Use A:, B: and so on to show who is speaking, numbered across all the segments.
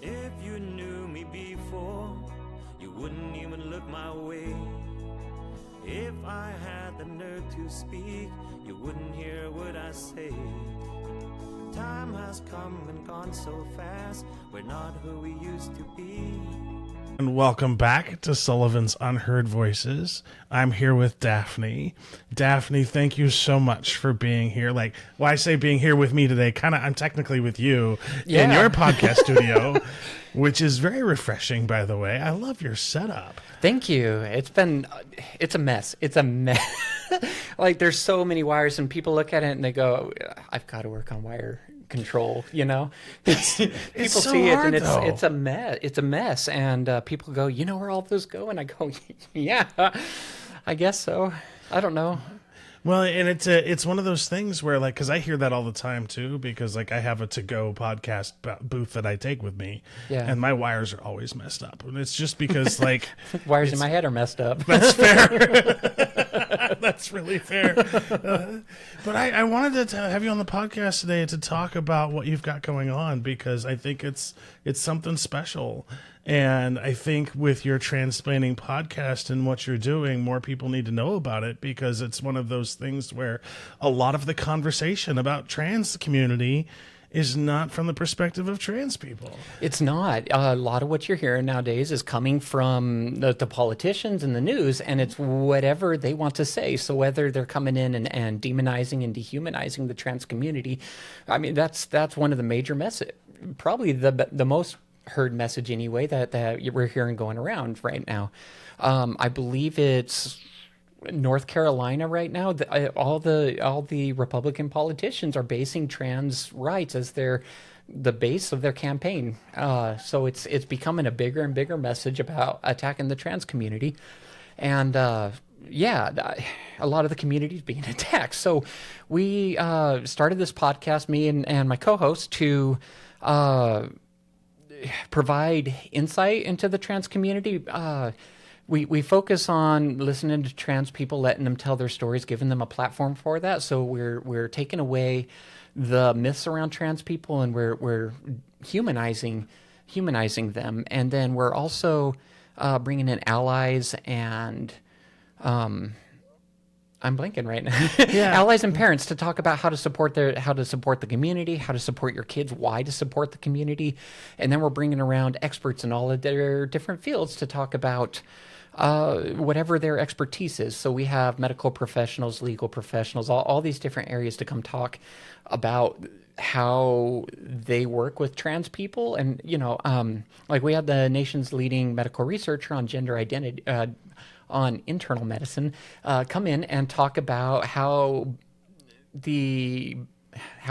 A: If you knew me before, you wouldn't even look my way. If I had the nerve to speak, you wouldn't hear what I say. Time has come and gone so fast, we're not who we used to be.
B: And welcome back to Sullivan's Unheard Voices. I'm here with Daphne. Daphne, thank you so much for being here. I say being here with me today, I'm technically with you in your podcast studio, which is very refreshing, by the way. I love your setup.
C: Thank you. It's a mess. It's a mess. There's so many wires, and people look at it and they go, I've got to work on wire control, people
B: so
C: see it
B: hard,
C: and
B: though.
C: it's a mess, and people go, where all those go? And I go, yeah, I guess so. I don't know.
B: Well, and it's one of those things where, because I hear that all the time too, because I have a to-go podcast booth that I take with me, and my wires are always messed up, and it's just because
C: wires in my head are messed up.
B: That's fair. That's really fair. But I wanted to have you on the podcast today to talk about what you've got going on, because I think it's something special. And I think with your Transplaining Podcast and what you're doing, more people need to know about it, because it's one of those things where a lot of the conversation about trans community is not from the perspective of trans people.
C: It's not. A lot of what you're hearing nowadays is coming from the politicians and the news, and it's whatever they want to say. So whether they're coming in and demonizing and dehumanizing the trans community, I mean, that's one of the major messages, probably the most heard message anyway that we're hearing going around right now. I believe it's North Carolina right now. All the Republican politicians are basing trans rights as the base of their campaign. So it's becoming a bigger and bigger message about attacking the trans community, and a lot of the community is being attacked. So we started this podcast, me and my co-host, to provide insight into the trans community. We focus on listening to trans people, letting them tell their stories, giving them a platform for that. So we're taking away the myths around trans people, and we're humanizing them, and then we're also bringing in allies and I'm blanking right now. Allies and parents to talk about how to support the community, how to support your kids, why to support the community, and then we're bringing around experts in all of their different fields to talk about whatever their expertise is. So we have medical professionals, legal professionals, all these different areas to come talk about how they work with trans people. And we had the nation's leading medical researcher on gender identity, on internal medicine, come in and talk about how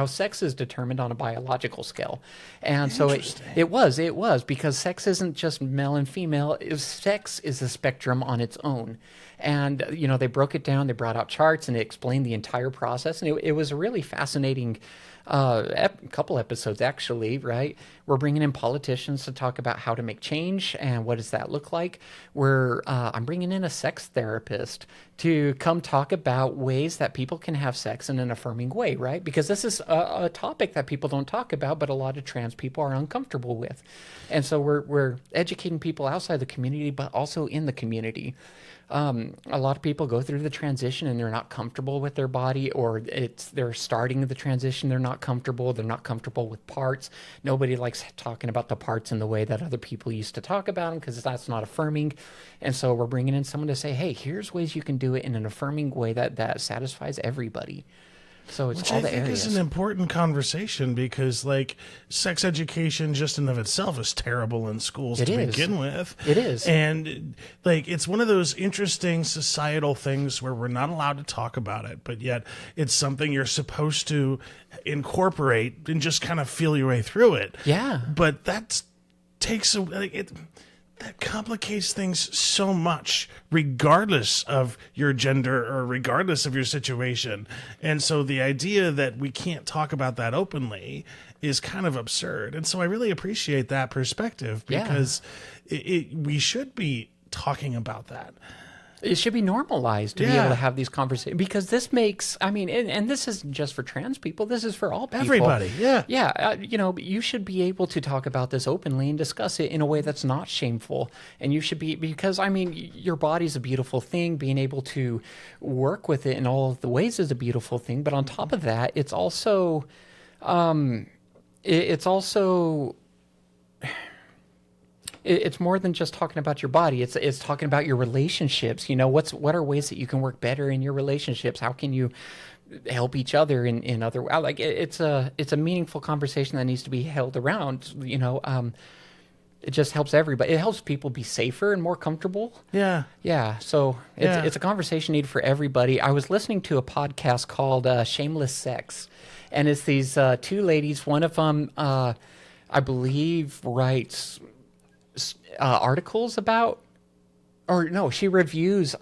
C: sex is determined on a biological scale. And so it was because sex isn't just male and female. Sex is a spectrum on its own. And, they broke it down, they brought out charts, and it explained the entire process. And it was a really fascinating couple episodes, actually, right? We're bringing in politicians to talk about how to make change and what does that look like. I'm bringing in a sex therapist to come talk about ways that people can have sex in an affirming way, right? Because this is a topic that people don't talk about, but a lot of trans people are uncomfortable with. And so we're educating people outside the community, but also in the community. A lot of people go through the transition and they're not comfortable with their body, or they're starting the transition, they're not comfortable with parts. Nobody likes talking about the parts in the way that other people used to talk about them, because that's not affirming. And so we're bringing in someone to say, hey, here's ways you can do it in an affirming way that satisfies everybody. So it's
B: Which
C: all
B: I
C: the
B: think
C: areas.
B: is an important conversation, because sex education just in of itself is terrible in schools begin with.
C: It is.
B: And it's one of those interesting societal things where we're not allowed to talk about it, but yet it's something you're supposed to incorporate and just kind of feel your way through it.
C: Yeah.
B: But that takes that complicates things so much, regardless of your gender or regardless of your situation. And so the idea that we can't talk about that openly is kind of absurd. And so I really appreciate that perspective, because we should be talking about that.
C: It should be normalized to be able to have these conversations, because this makes, I mean, and this isn't just for trans people, this is for all people.
B: Everybody, yeah.
C: Yeah, you should be able to talk about this openly and discuss it in a way that's not shameful. And you should be, because, I mean, your body's a beautiful thing. Being able to work with it in all of the ways is a beautiful thing. But on top of that, it's also, it's more than just talking about your body. It's talking about your relationships. What are ways that you can work better in your relationships? How can you help each other in other, like, it's a meaningful conversation that needs to be held around. It just helps everybody. It helps people be safer and more comfortable.
B: Yeah.
C: Yeah. So it's a conversation needed for everybody. I was listening to a podcast called Shameless Sex, and it's these two ladies. One of them, I believe, writes articles about, or no, she reviews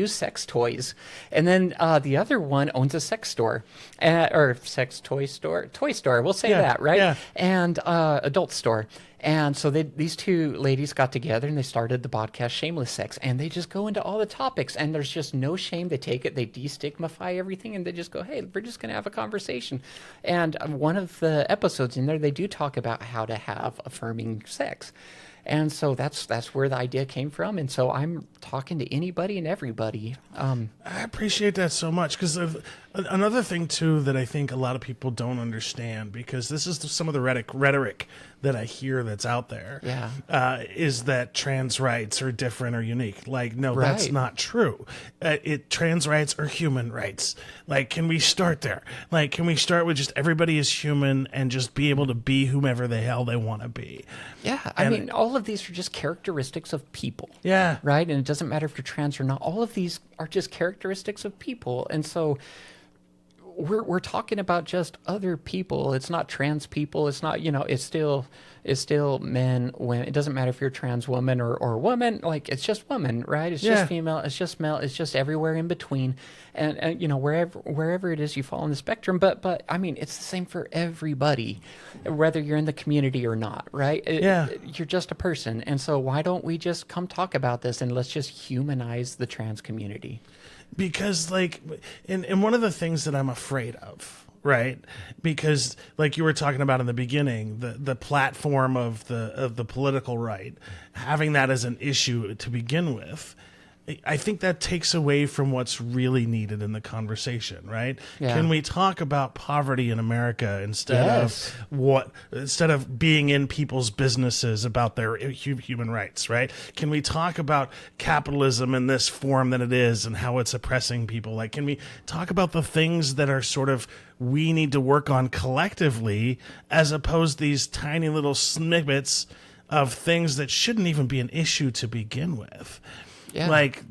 C: sex toys, and then the other one owns a sex store, or toy store. We'll say that, right?
B: Yeah.
C: And adult store. And so these two ladies got together and they started the podcast Shameless Sex, and they just go into all the topics, and there's just no shame. They take it, they destigmify everything, and they just go, hey, we're just going to have a conversation. And one of the episodes in there, they do talk about how to have affirming sex. And so that's where the idea came from. And so I'm talking to anybody and everybody.
B: I appreciate that so much, because another thing, too, that I think a lot of people don't understand, because this is some of the rhetoric that I hear that's out there, is that trans rights are different or unique. Like, no, that's not true. Trans rights are human rights. Like, can we start there? Like, can we start with just everybody is human and just be able to be whomever the hell they want to be?
C: Yeah, I mean, all of these are just characteristics of people.
B: Yeah.
C: Right? And it doesn't matter if you're trans or not. All of these are just characteristics of people. And so we're talking about just other people. It's not trans people. It's not, it's still men, women. It doesn't matter if you're a trans woman or woman. Like, it's just woman, right? It's just female. It's just male. It's just everywhere in between. And wherever it is you fall on the spectrum. But I mean, it's the same for everybody, whether you're in the community or not, right? You're just a person. And so why don't we just come talk about this, and let's just humanize the trans community?
B: Because, like, and one of the things that I'm afraid of, right? Because, like you were talking about in the beginning, the platform of the political right, having that as an issue to begin with, I think that takes away from what's really needed in the conversation, right? Yeah. Can we talk about poverty in America instead of being in people's businesses about their human rights, right? Can we talk about capitalism in this form that it is and how it's oppressing people? Like, can we talk about the things that are sort of we need to work on collectively, as opposed to these tiny little snippets of things that shouldn't even be an issue to begin with? Yeah. Like,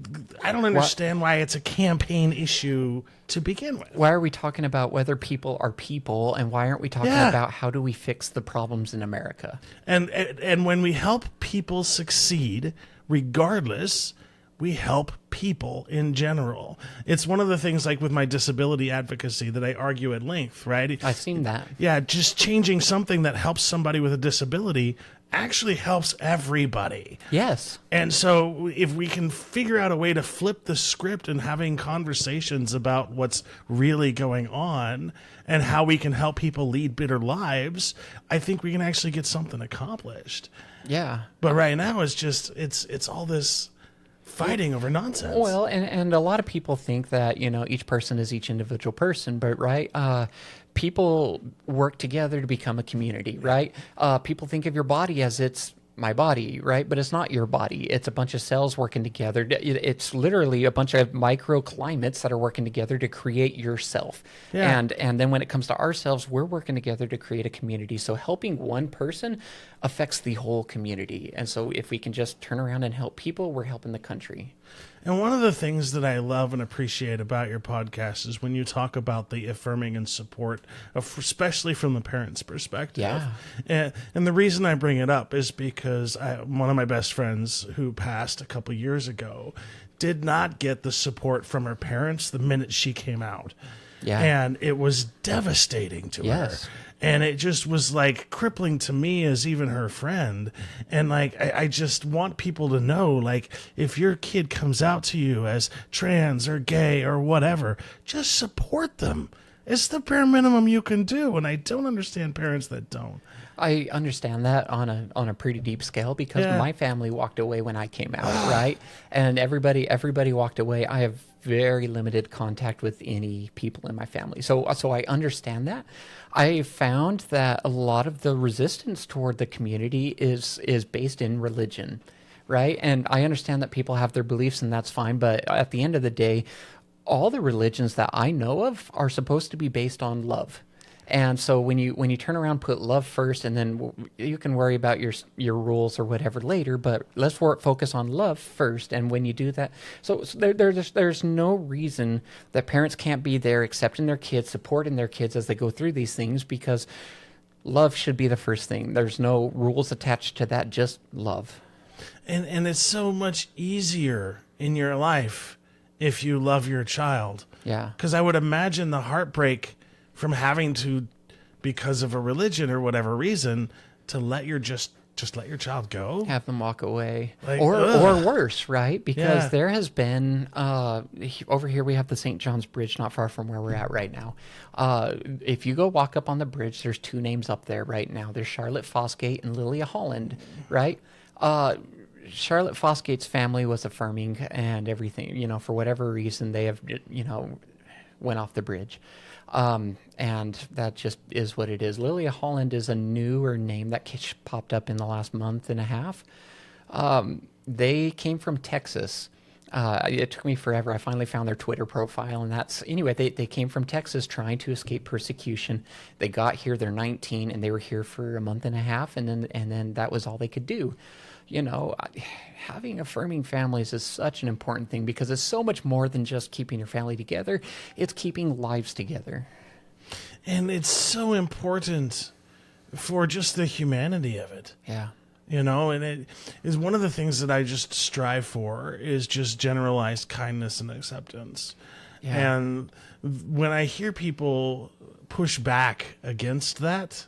B: I don't understand why it's a campaign issue to begin with.
C: Why are we talking about whether people are people, and why aren't we talking about how do we fix the problems in America?
B: And when we help people succeed, regardless, we help people in general. It's one of the things, like with my disability advocacy, that I argue at length, right?
C: I've seen that.
B: Yeah, just changing something that helps somebody with a disability actually helps everybody.
C: Yes.
B: And so if we can figure out a way to flip the script and having conversations about what's really going on and how we can help people lead better lives, I think we can actually get something accomplished.
C: Yeah.
B: But right now it's just it's all this fighting over nonsense.
C: Well, and a lot of people think that, each person is each individual person, but people work together to become a community, right? People think of your body as it's my body, right? But it's not your body. It's a bunch of cells working together. It's literally a bunch of microclimates that are working together to create yourself. Yeah. And then when it comes to ourselves, we're working together to create a community. So helping one person affects the whole community. And so if we can just turn around and help people, we're helping the country.
B: And one of the things that I love and appreciate about your podcast is when you talk about the affirming and support, especially from the parents' perspective.
C: Yeah.
B: And the reason I bring it up is because one of my best friends who passed a couple years ago did not get the support from her parents the minute she came out.
C: Yeah.
B: And it was devastating to her. And it just was like crippling to me as even her friend. And like, I just want people to know, like, if your kid comes out to you as trans or gay or whatever, just support them. It's the bare minimum you can do. And I don't understand parents that don't.
C: I understand that on a pretty deep scale because my family walked away when I came out, right? And everybody walked away. I have very limited contact with any people in my family. So I understand that. I found that a lot of the resistance toward the community is based in religion, right? And I understand that people have their beliefs and that's fine, but at the end of the day, all the religions that I know of are supposed to be based on love. And so when you turn around, put love first, and then you can worry about your rules or whatever later. But let's focus on love first. And when you do that, so there's no reason that parents can't be there, accepting their kids, supporting their kids as they go through these things, because love should be the first thing. There's no rules attached to that, just love.
B: And it's so much easier in your life if you love your child.
C: Yeah.
B: Because I would imagine the heartbreak from having to, because of a religion or whatever reason, to let your just let your child go,
C: have them walk away,
B: like,
C: or worse, right? Because there has been over here we have the St. John's Bridge, not far from where we're at right now. If you go walk up on the bridge, there's two names up there right now. There's Charlotte Fosgate and Lilia Holland, right? Charlotte Fosgate's family was affirming and everything, for whatever reason they have, went off the bridge. And that just is what it is. Lilia Holland is a newer name that popped up in the last month and a half. They came from Texas. It took me forever. I finally found their Twitter profile, and they came from Texas trying to escape persecution. They got here, they're 19, and they were here for a month and a half, and then that was all they could do. Having affirming families is such an important thing because it's so much more than just keeping your family together. It's keeping lives together.
B: And it's so important for just the humanity of it.
C: Yeah.
B: And it is one of the things that I just strive for is just generalized kindness and acceptance. Yeah. And when I hear people push back against that,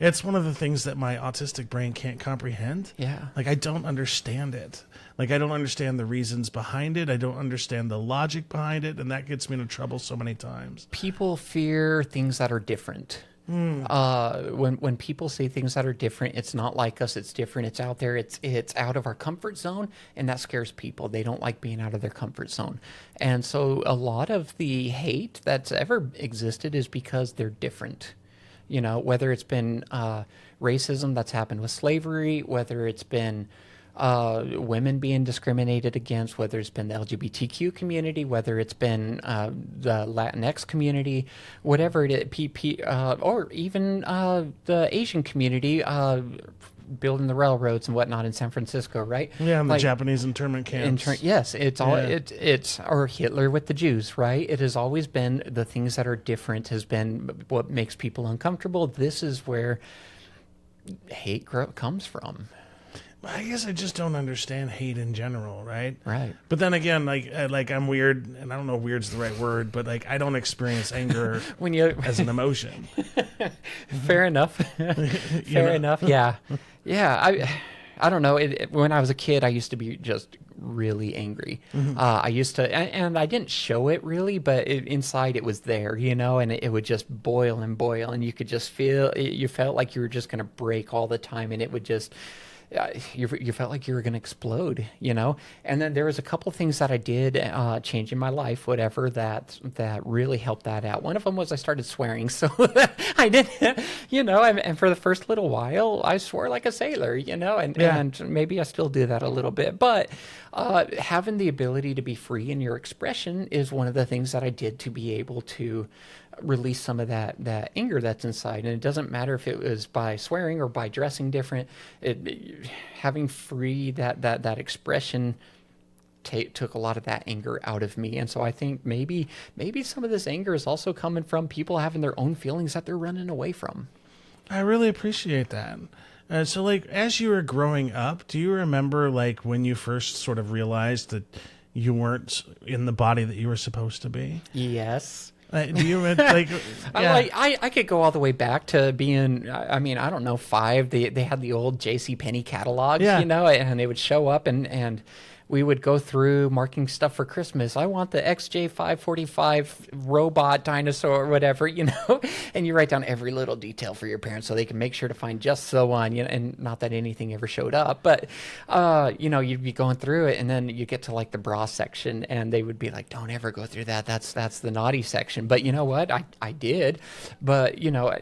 B: it's one of the things that my autistic brain can't comprehend.
C: Yeah.
B: I don't understand it. I don't understand the reasons behind it. I don't understand the logic behind it. And that gets me into trouble so many times.
C: People fear things that are different. When people say things that are different, it's not like us, it's different, it's out there, it's out of our comfort zone, and that scares people. They don't like being out of their comfort zone. And so a lot of the hate that's ever existed is because they're different. Whether it's been racism that's happened with slavery, whether it's been women being discriminated against, whether it's been the LGBTQ community, whether it's been the Latinx community, whatever it is, or even the Asian community, building the railroads and whatnot in San Francisco, right?
B: Yeah, and the Japanese internment camps.
C: Yes, it's all it's or Hitler with the Jews, right? It has always been the things that are different has been what makes people uncomfortable. This is where hate comes from.
B: I guess I just don't understand hate in general, right?
C: Right.
B: But then again, I'm weird, and I don't know if weird's the right word, but I don't experience anger as an emotion.
C: Fair enough. Fair enough. Yeah. Yeah. I don't know. When I was a kid, I used to be just really angry. Mm-hmm. I used to, and I didn't show it really, but inside it was there, and it would just boil and boil, and you could just feel, you felt like you were just going to break all the time, and it would just, you felt like you were going to explode, And then there was a couple of things that I did change in my life, whatever, that really helped that out. One of them was I started swearing. So I did, and for the first little while, I swore like a sailor, and maybe I still do that a little bit. But having the ability to be free in your expression is one of the things that I did to be able to release some of that anger that's inside. And it doesn't matter if it was by swearing or by dressing different. Having free that expression took a lot of that anger out of me. And so I think maybe some of this anger is also coming from people having their own feelings that they're running away from.
B: I really appreciate that. So as you were growing up, do you remember when you first sort of realized that you weren't in the body that you were supposed to be?
C: Yes.
B: Do you like? Yeah.
C: I could go all the way back to being, I mean, I don't know, 5. They had the old J.C. Penney catalogs,
B: Yeah.
C: you know, and they would show up and we would go through marking stuff for Christmas. I want the XJ545 robot dinosaur or whatever, you know, and you write down every little detail for your parents so they can make sure to find just the one, you know, and not that anything ever showed up, but, you know, you'd be going through it and then you get to like the bra section and they would be like, don't ever go through that. That's the naughty section. But you know what? I did. But, you know,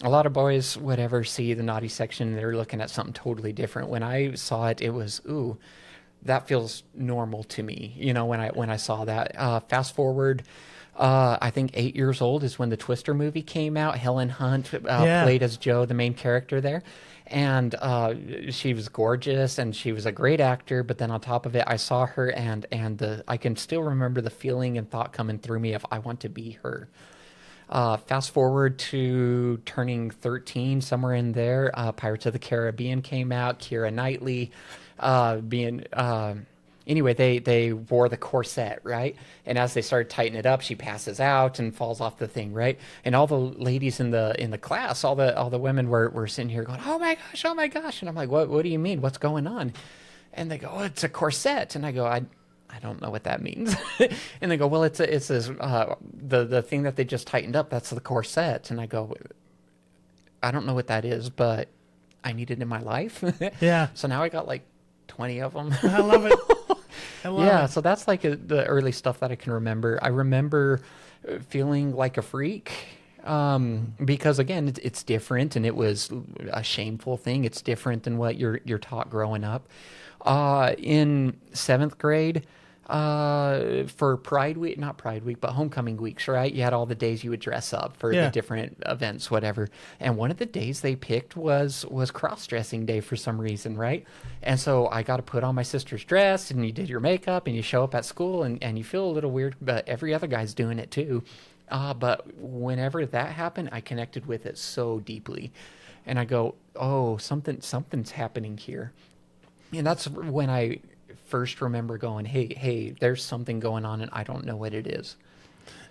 C: a lot of boys would ever see the naughty section and they're looking at something totally different. When I saw it, it was, ooh, that feels normal to me, you know, when I saw that. Fast forward, I think 8 years old is when the Twister movie came out. Helen Hunt played as Jo, the main character there. And she was gorgeous and she was a great actor. But then on top of it, I saw her and I can still remember the feeling and thought coming through me of I want to be her. Fast forward to turning 13, somewhere in there, Pirates of the Caribbean came out, Keira Knightley anyway, they wore the corset, right? And as they started tightening it up, she passes out and falls off the thing, right? And all the ladies in the class, all the women were sitting here going, oh my gosh. And I'm like, what do you mean? What's going on? And they go, oh, it's a corset. And I go, I don't know what that means. And they go, well, it's this, the thing that they just tightened up, that's the corset. And I go, I don't know what that is, but I need it in my life.
B: Yeah.
C: So now I got like 20 of them.
B: I love it. I love it.
C: So that's like the early stuff that I can remember. I remember feeling like a freak because again, it's different and it was a shameful thing. It's different than what you're taught growing up. In 7th grade, for Pride Week, not Pride Week, but homecoming weeks, right? You had all the days you would dress up for the different events, whatever. And one of the days they picked was cross-dressing day for some reason, right? And so I got to put on my sister's dress and you did your makeup and you show up at school and you feel a little weird, but every other guy's doing it too. But whenever that happened, I connected with it so deeply. And I go, oh, something's happening here. And that's when I first remember going, hey, there's something going on and I don't know what it is.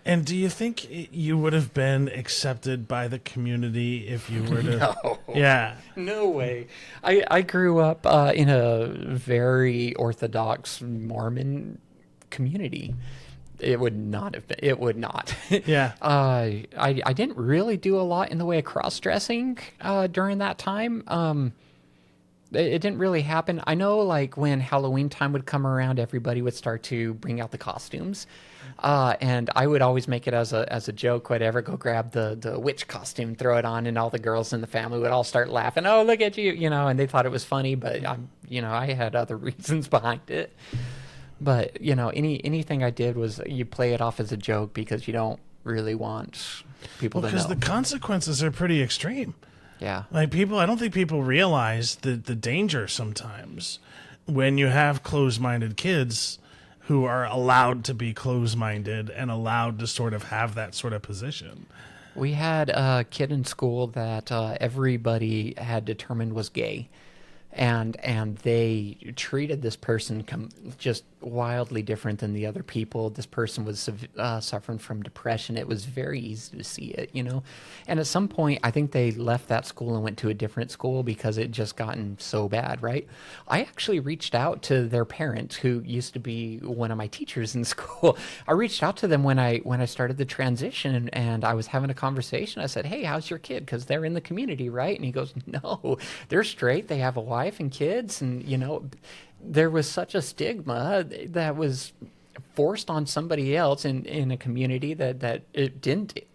B: And do you think you would have been accepted by the community if you were to?
C: No.
B: Yeah.
C: No way. I grew up in a very Orthodox Mormon community. It would not have been. It would not.
B: Yeah.
C: I didn't really do a lot in the way of cross-dressing during that time. It didn't really happen. I know, like, when Halloween time would come around, everybody would start to bring out the costumes. And I would always make it as a joke, whatever, go grab the witch costume, throw it on, and all the girls in the family would all start laughing. Oh, look at you, you know, and they thought it was funny, but, I had other reasons behind it. But, anything I did was you play it off as a joke because you don't really want people to know.
B: Because the consequences are pretty extreme.
C: Yeah.
B: Like I don't think people realize the danger sometimes when you have closed-minded kids who are allowed to be closed-minded and allowed to sort of have that sort of position.
C: We had a kid in school that everybody had determined was gay. And they treated this person just wildly different than the other people. This person was suffering from depression. It was very easy to see it, And at some point, I think they left that school and went to a different school because it just gotten so bad, right? I actually reached out to their parent, who used to be one of my teachers in school. I reached out to them when I started the transition, and I was having a conversation. I said, hey, how's your kid? Because they're in the community, right? And he goes, no, they're straight. They have a wife and kids, and there was such a stigma that was forced on somebody else in a community that it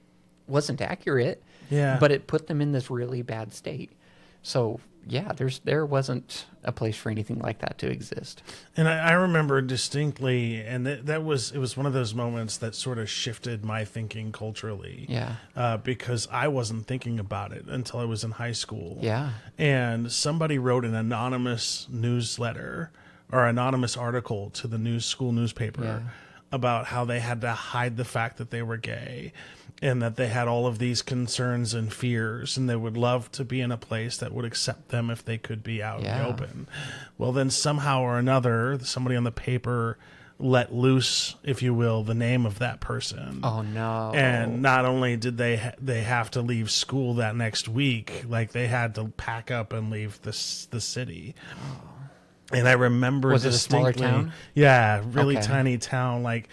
C: wasn't accurate.
B: Yeah,
C: but it put them in this really bad state. So yeah, there wasn't a place for anything like that to exist.
B: And I remember distinctly, and it was one of those moments that sort of shifted my thinking culturally.
C: Yeah.
B: Because I wasn't thinking about it until I was in high school.
C: Yeah.
B: And somebody wrote an anonymous newsletter or anonymous article to the school newspaper about how they had to hide the fact that they were gay, and that they had all of these concerns and fears, and they would love to be in a place that would accept them if they could be out in the open. Well, then somehow or another, somebody on the paper let loose, if you will, the name of that person.
C: Oh no!
B: And not only did they have to leave school that next week, like they had to pack up and leave the city. And I remember
C: Was it a smaller
B: distinctly,
C: town?
B: yeah, really
C: Okay.
B: tiny town, like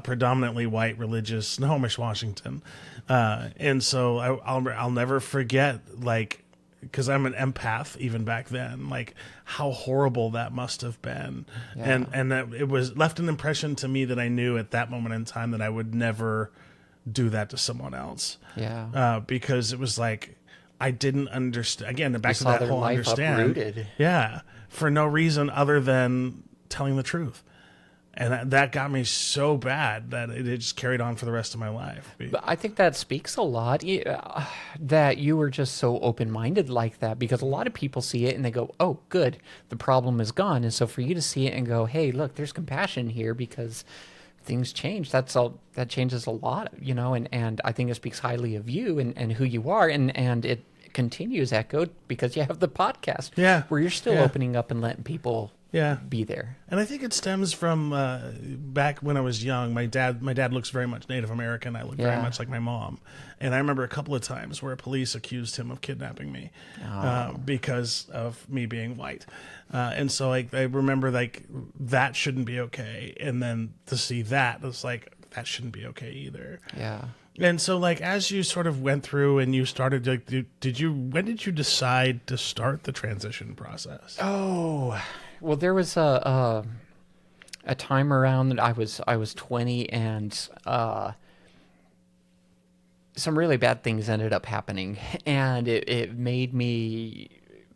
B: predominantly white, religious, Snohomish, Washington. And so I'll never forget, like, because I'm an empath even back then, like how horrible that must have been.
C: Yeah.
B: And that it was left an impression to me that I knew at that moment in time that I would never do that to someone else.
C: Yeah.
B: Because it was like, I didn't understand. Again, back
C: You
B: to
C: saw
B: that
C: their
B: whole
C: life
B: understand.
C: uprooted.
B: Yeah. For no reason other than telling the truth. And that got me so bad that it just carried on for the rest of my life.
C: But I think that speaks a lot that you were just so open-minded like that, because a lot of people see it and they go, oh, good, the problem is gone. And so for you to see it and go, hey, look, there's compassion here because things change. That changes a lot, and I think it speaks highly of you and who you are. And it continues echoed because you have the podcast where you're still opening up and letting people be there.
B: And I think it stems from back when I was young. My dad looks very much Native American. I look very much like my mom. And I remember a couple of times where police accused him of kidnapping me because of me being white. And so I remember like that shouldn't be okay. And then to see that, it was like, that shouldn't be okay either.
C: Yeah.
B: And so, like, as you sort of went through and you started, like, when did you decide to start the transition process?
C: Oh, well, there was a time around that I was 20, and some really bad things ended up happening, and it made me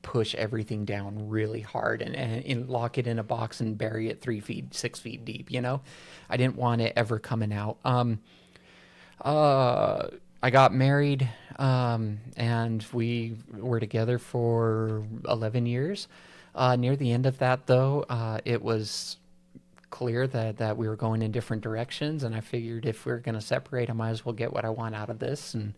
C: push everything down really hard and lock it in a box and bury it 3 feet, 6 feet deep. I didn't want it ever coming out. I got married, and we were together for 11 years. Near the end of that, though, it was clear that we were going in different directions, and I figured if we we're going to separate, I might as well get what I want out of this. And,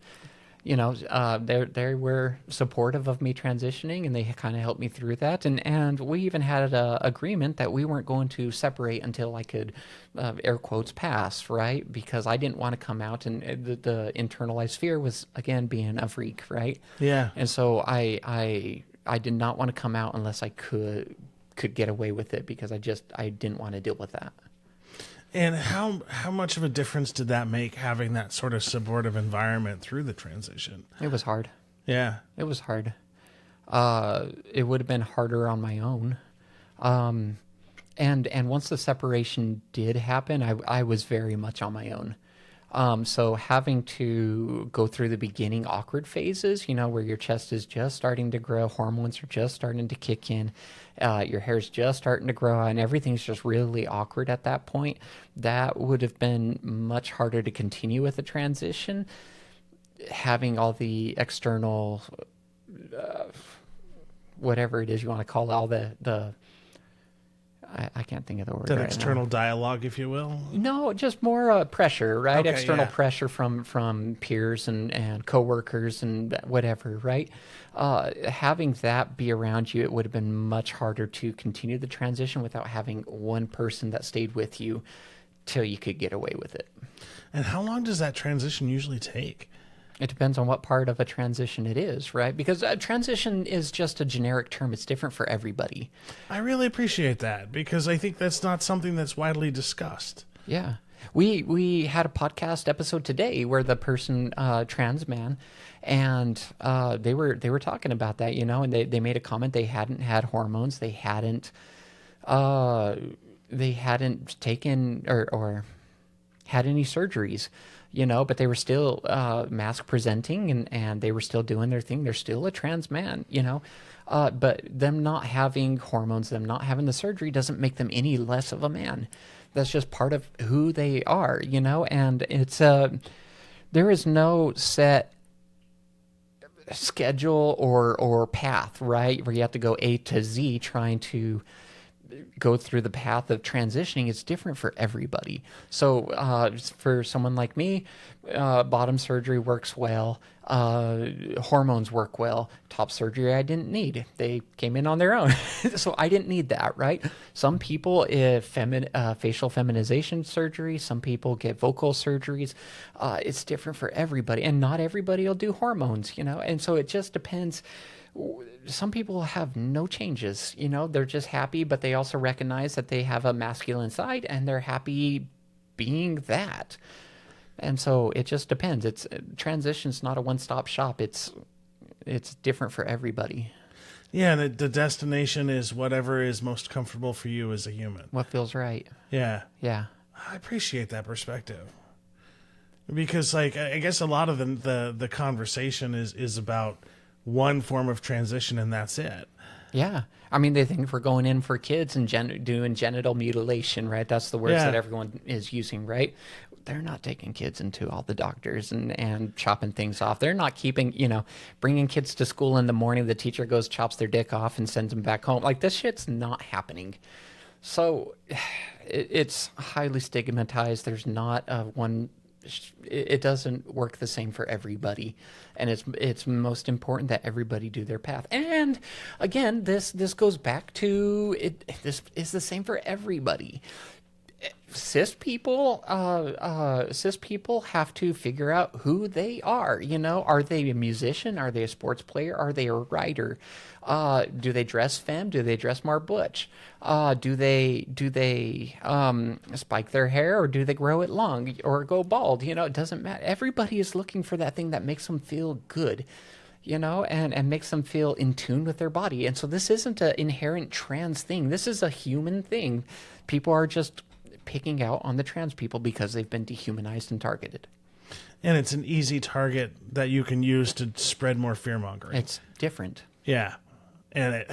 C: they were supportive of me transitioning, and they kind of helped me through that. And we even had an agreement that we weren't going to separate until I could, air quotes, pass, right? Because I didn't want to come out, and the internalized fear was, again, being a freak, right?
B: Yeah.
C: And so I did not want to come out unless I could get away with it, because I didn't want to deal with that.
B: And how much of a difference did that make, having that sort of supportive environment through the transition?
C: It was hard.
B: Yeah.
C: It was hard. It would have been harder on my own. And once the separation did happen, I was very much on my own. So having to go through the beginning awkward phases, where your chest is just starting to grow, hormones are just starting to kick in, your hair's just starting to grow, and everything's just really awkward at that point, that would have been much harder to continue with the transition. Having all the external, whatever it is you want to call it, all the I can't think of the word.
B: That
C: right
B: external
C: now.
B: dialogue, if you will.
C: No, just more pressure, right?
B: Okay,
C: External
B: yeah.
C: pressure from peers and coworkers and whatever, right? Having that be around you, it would have been much harder to continue the transition without having one person that stayed with you till you could get away with it.
B: And how long does that transition usually take?
C: It depends on what part of a transition it is, right? Because a transition is just a generic term. It's different for everybody.
B: I really appreciate that, because I think that's not something that's widely discussed.
C: Yeah. We had a podcast episode today where the person, trans man, and they were talking about that, and they made a comment. They hadn't had hormones. They hadn't taken or had any surgeries, but they were still mask presenting and they were still doing their thing. They're still a trans man, but them not having hormones, them not having the surgery doesn't make them any less of a man. That's just part of who they are, and it's there is no set schedule or path, right, where you have to go A to Z trying to go through the path of transitioning, it's different for everybody. So for someone like me, bottom surgery works well. Hormones work well. Top surgery I didn't need. They came in on their own. So I didn't need that, right? Some people, facial feminization surgery, some people get vocal surgeries. It's different for everybody, and not everybody will do hormones, and so it just depends. Some people have no changes, they're just happy, but they also recognize that they have a masculine side and they're happy being that. And so it just depends. Transition's not a one-stop shop. It's different for everybody.
B: Yeah, the destination is whatever is most comfortable for you as a human.
C: What feels right.
B: Yeah.
C: Yeah.
B: I appreciate that perspective. Because I guess a lot of the conversation is about one form of transition, and that's it.
C: Yeah. I mean, they think we're going in for kids and doing genital mutilation, right? That's the words that everyone is using, right? They're not taking kids into all the doctors and chopping things off. They're not bringing kids to school in the morning. The teacher goes, chops their dick off and sends them back home. Like, this shit's not happening. So it's highly stigmatized. There's not one... It doesn't work the same for everybody, and it's most important that everybody do their path. And again, this goes back to it. This is the same for everybody. Cis people have to figure out who they are. Are they a musician? Are they a sports player? Are they a writer? Do they dress femme? Do they dress more butch? Do they spike their hair, or do they grow it long or go bald? It doesn't matter. Everybody is looking for that thing that makes them feel good, and makes them feel in tune with their body. And so this isn't an inherent trans thing. This is a human thing. People are just picking out on the trans people because they've been dehumanized and targeted.
B: And it's an easy target that you can use to spread more fear-mongering.
C: It's different.
B: Yeah. And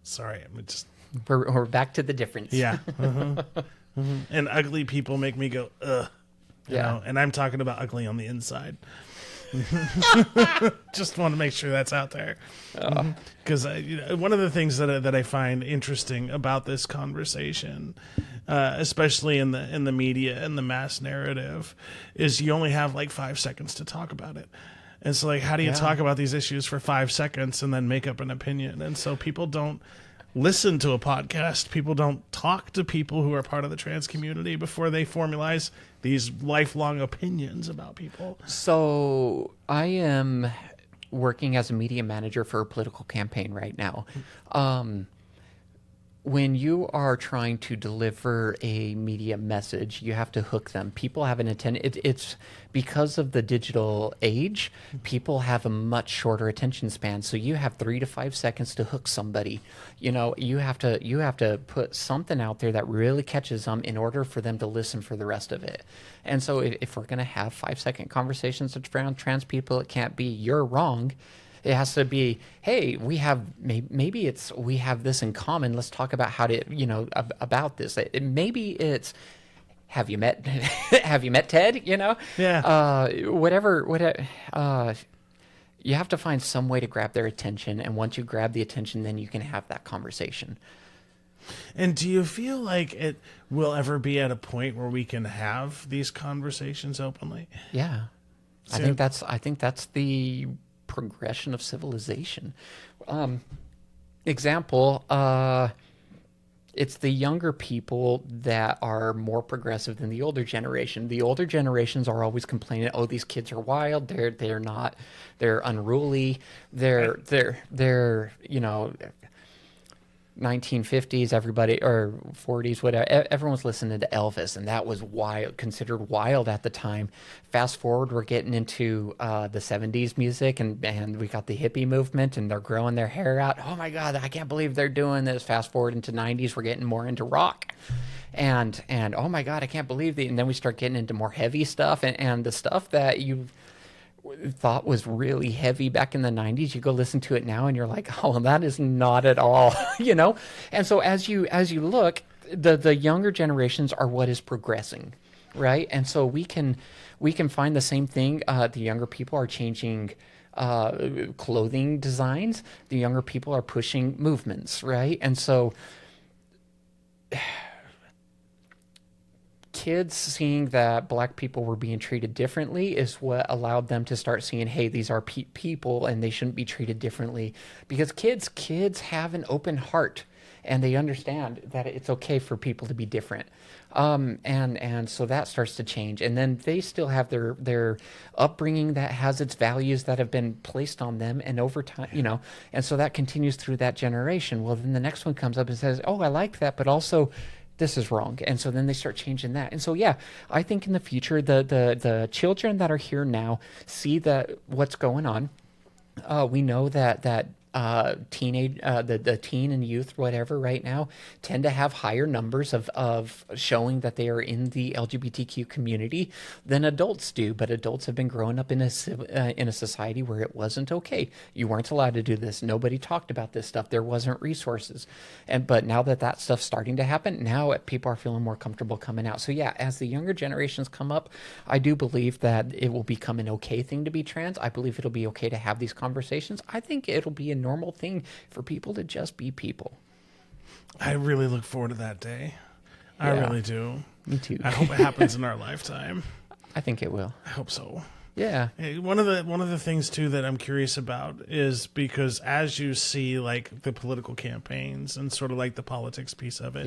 B: sorry, I'm just...
C: We're back to the difference.
B: Yeah. And ugly people make me go, ugh. You know? And I'm talking about ugly on the inside. Just want to make sure that's out there. Because one of the things that I find interesting about this conversation, especially in the media and the mass narrative, is you only have like 5 seconds to talk about it. And so, like, how do you talk about these issues for 5 seconds and then make up an opinion? And so people don't listen to a podcast. People don't talk to people who are part of the trans community before they formalize these lifelong opinions about people.
C: So I am working as a media manager for a political campaign right now. When you are trying to deliver a media message, you have to hook them. People have an attention. It's because of the digital age, people have a much shorter attention span. So you have 3 to 5 seconds to hook somebody. You have to put something out there that really catches them in order for them to listen for the rest of it. And so if we're going to have 5-second conversations around trans people, it can't be "you're wrong." It has to be, hey, we have this in common. Let's talk about how to, about this. Maybe it's, have you met Ted?
B: Yeah.
C: Whatever. You have to find some way to grab their attention, and once you grab the attention, then you can have that conversation.
B: And do you feel like it will ever be at a point where we can have these conversations openly?
C: Yeah, so, I think that's the progression of civilization. Example, it's the younger people that are more progressive than the older generation. The older generations are always complaining, "Oh, these kids are wild. They're unruly. They're 1950s, everybody, or 40s, whatever. Everyone's listening to Elvis, and that was considered wild at the time. Fast forward, we're getting into the 70s music, and we got the hippie movement, and they're growing their hair out. Oh my God, I can't believe they're doing this. Fast forward into 90s, we're getting more into rock. And oh my God, I can't believe and then we start getting into more heavy stuff, and the stuff that you thought was really heavy back in the 90s, you go listen to it now and you're like, oh, that is not at all, And so as you look, the younger generations are what is progressing, right? And so we can find the same thing. The younger people are changing clothing designs. The younger people are pushing movements, right? And so kids seeing that black people were being treated differently is what allowed them to start seeing, hey, these are people and they shouldn't be treated differently, because kids have an open heart and they understand that it's okay for people to be different. And so that starts to change, and then they still have their upbringing that has its values that have been placed on them, and over time, and so that continues through that generation. Well, then the next one comes up and says, oh, I like that, but also this is wrong. And so then they start changing that. And so, yeah, I think in the future, the children that are here now see that what's going on. We know that the teen and youth, whatever, right now tend to have higher numbers of showing that they are in the LGBTQ community than adults do. But adults have been growing up in a society where it wasn't okay. You weren't allowed to do this. Nobody talked about this stuff. There wasn't resources. But now that stuff's starting to happen, now people are feeling more comfortable coming out. So yeah, as the younger generations come up, I do believe that it will become an okay thing to be trans. I believe it'll be okay to have these conversations. I think it'll be a normal thing for people to just be people.
B: I really look forward to that day. I really do.
C: Me too.
B: I hope it happens in our lifetime.
C: I think it will.
B: I hope so.
C: Yeah.
B: Hey, one of the things too that I'm curious about is because as you see like the political campaigns and sort of like the politics piece of it,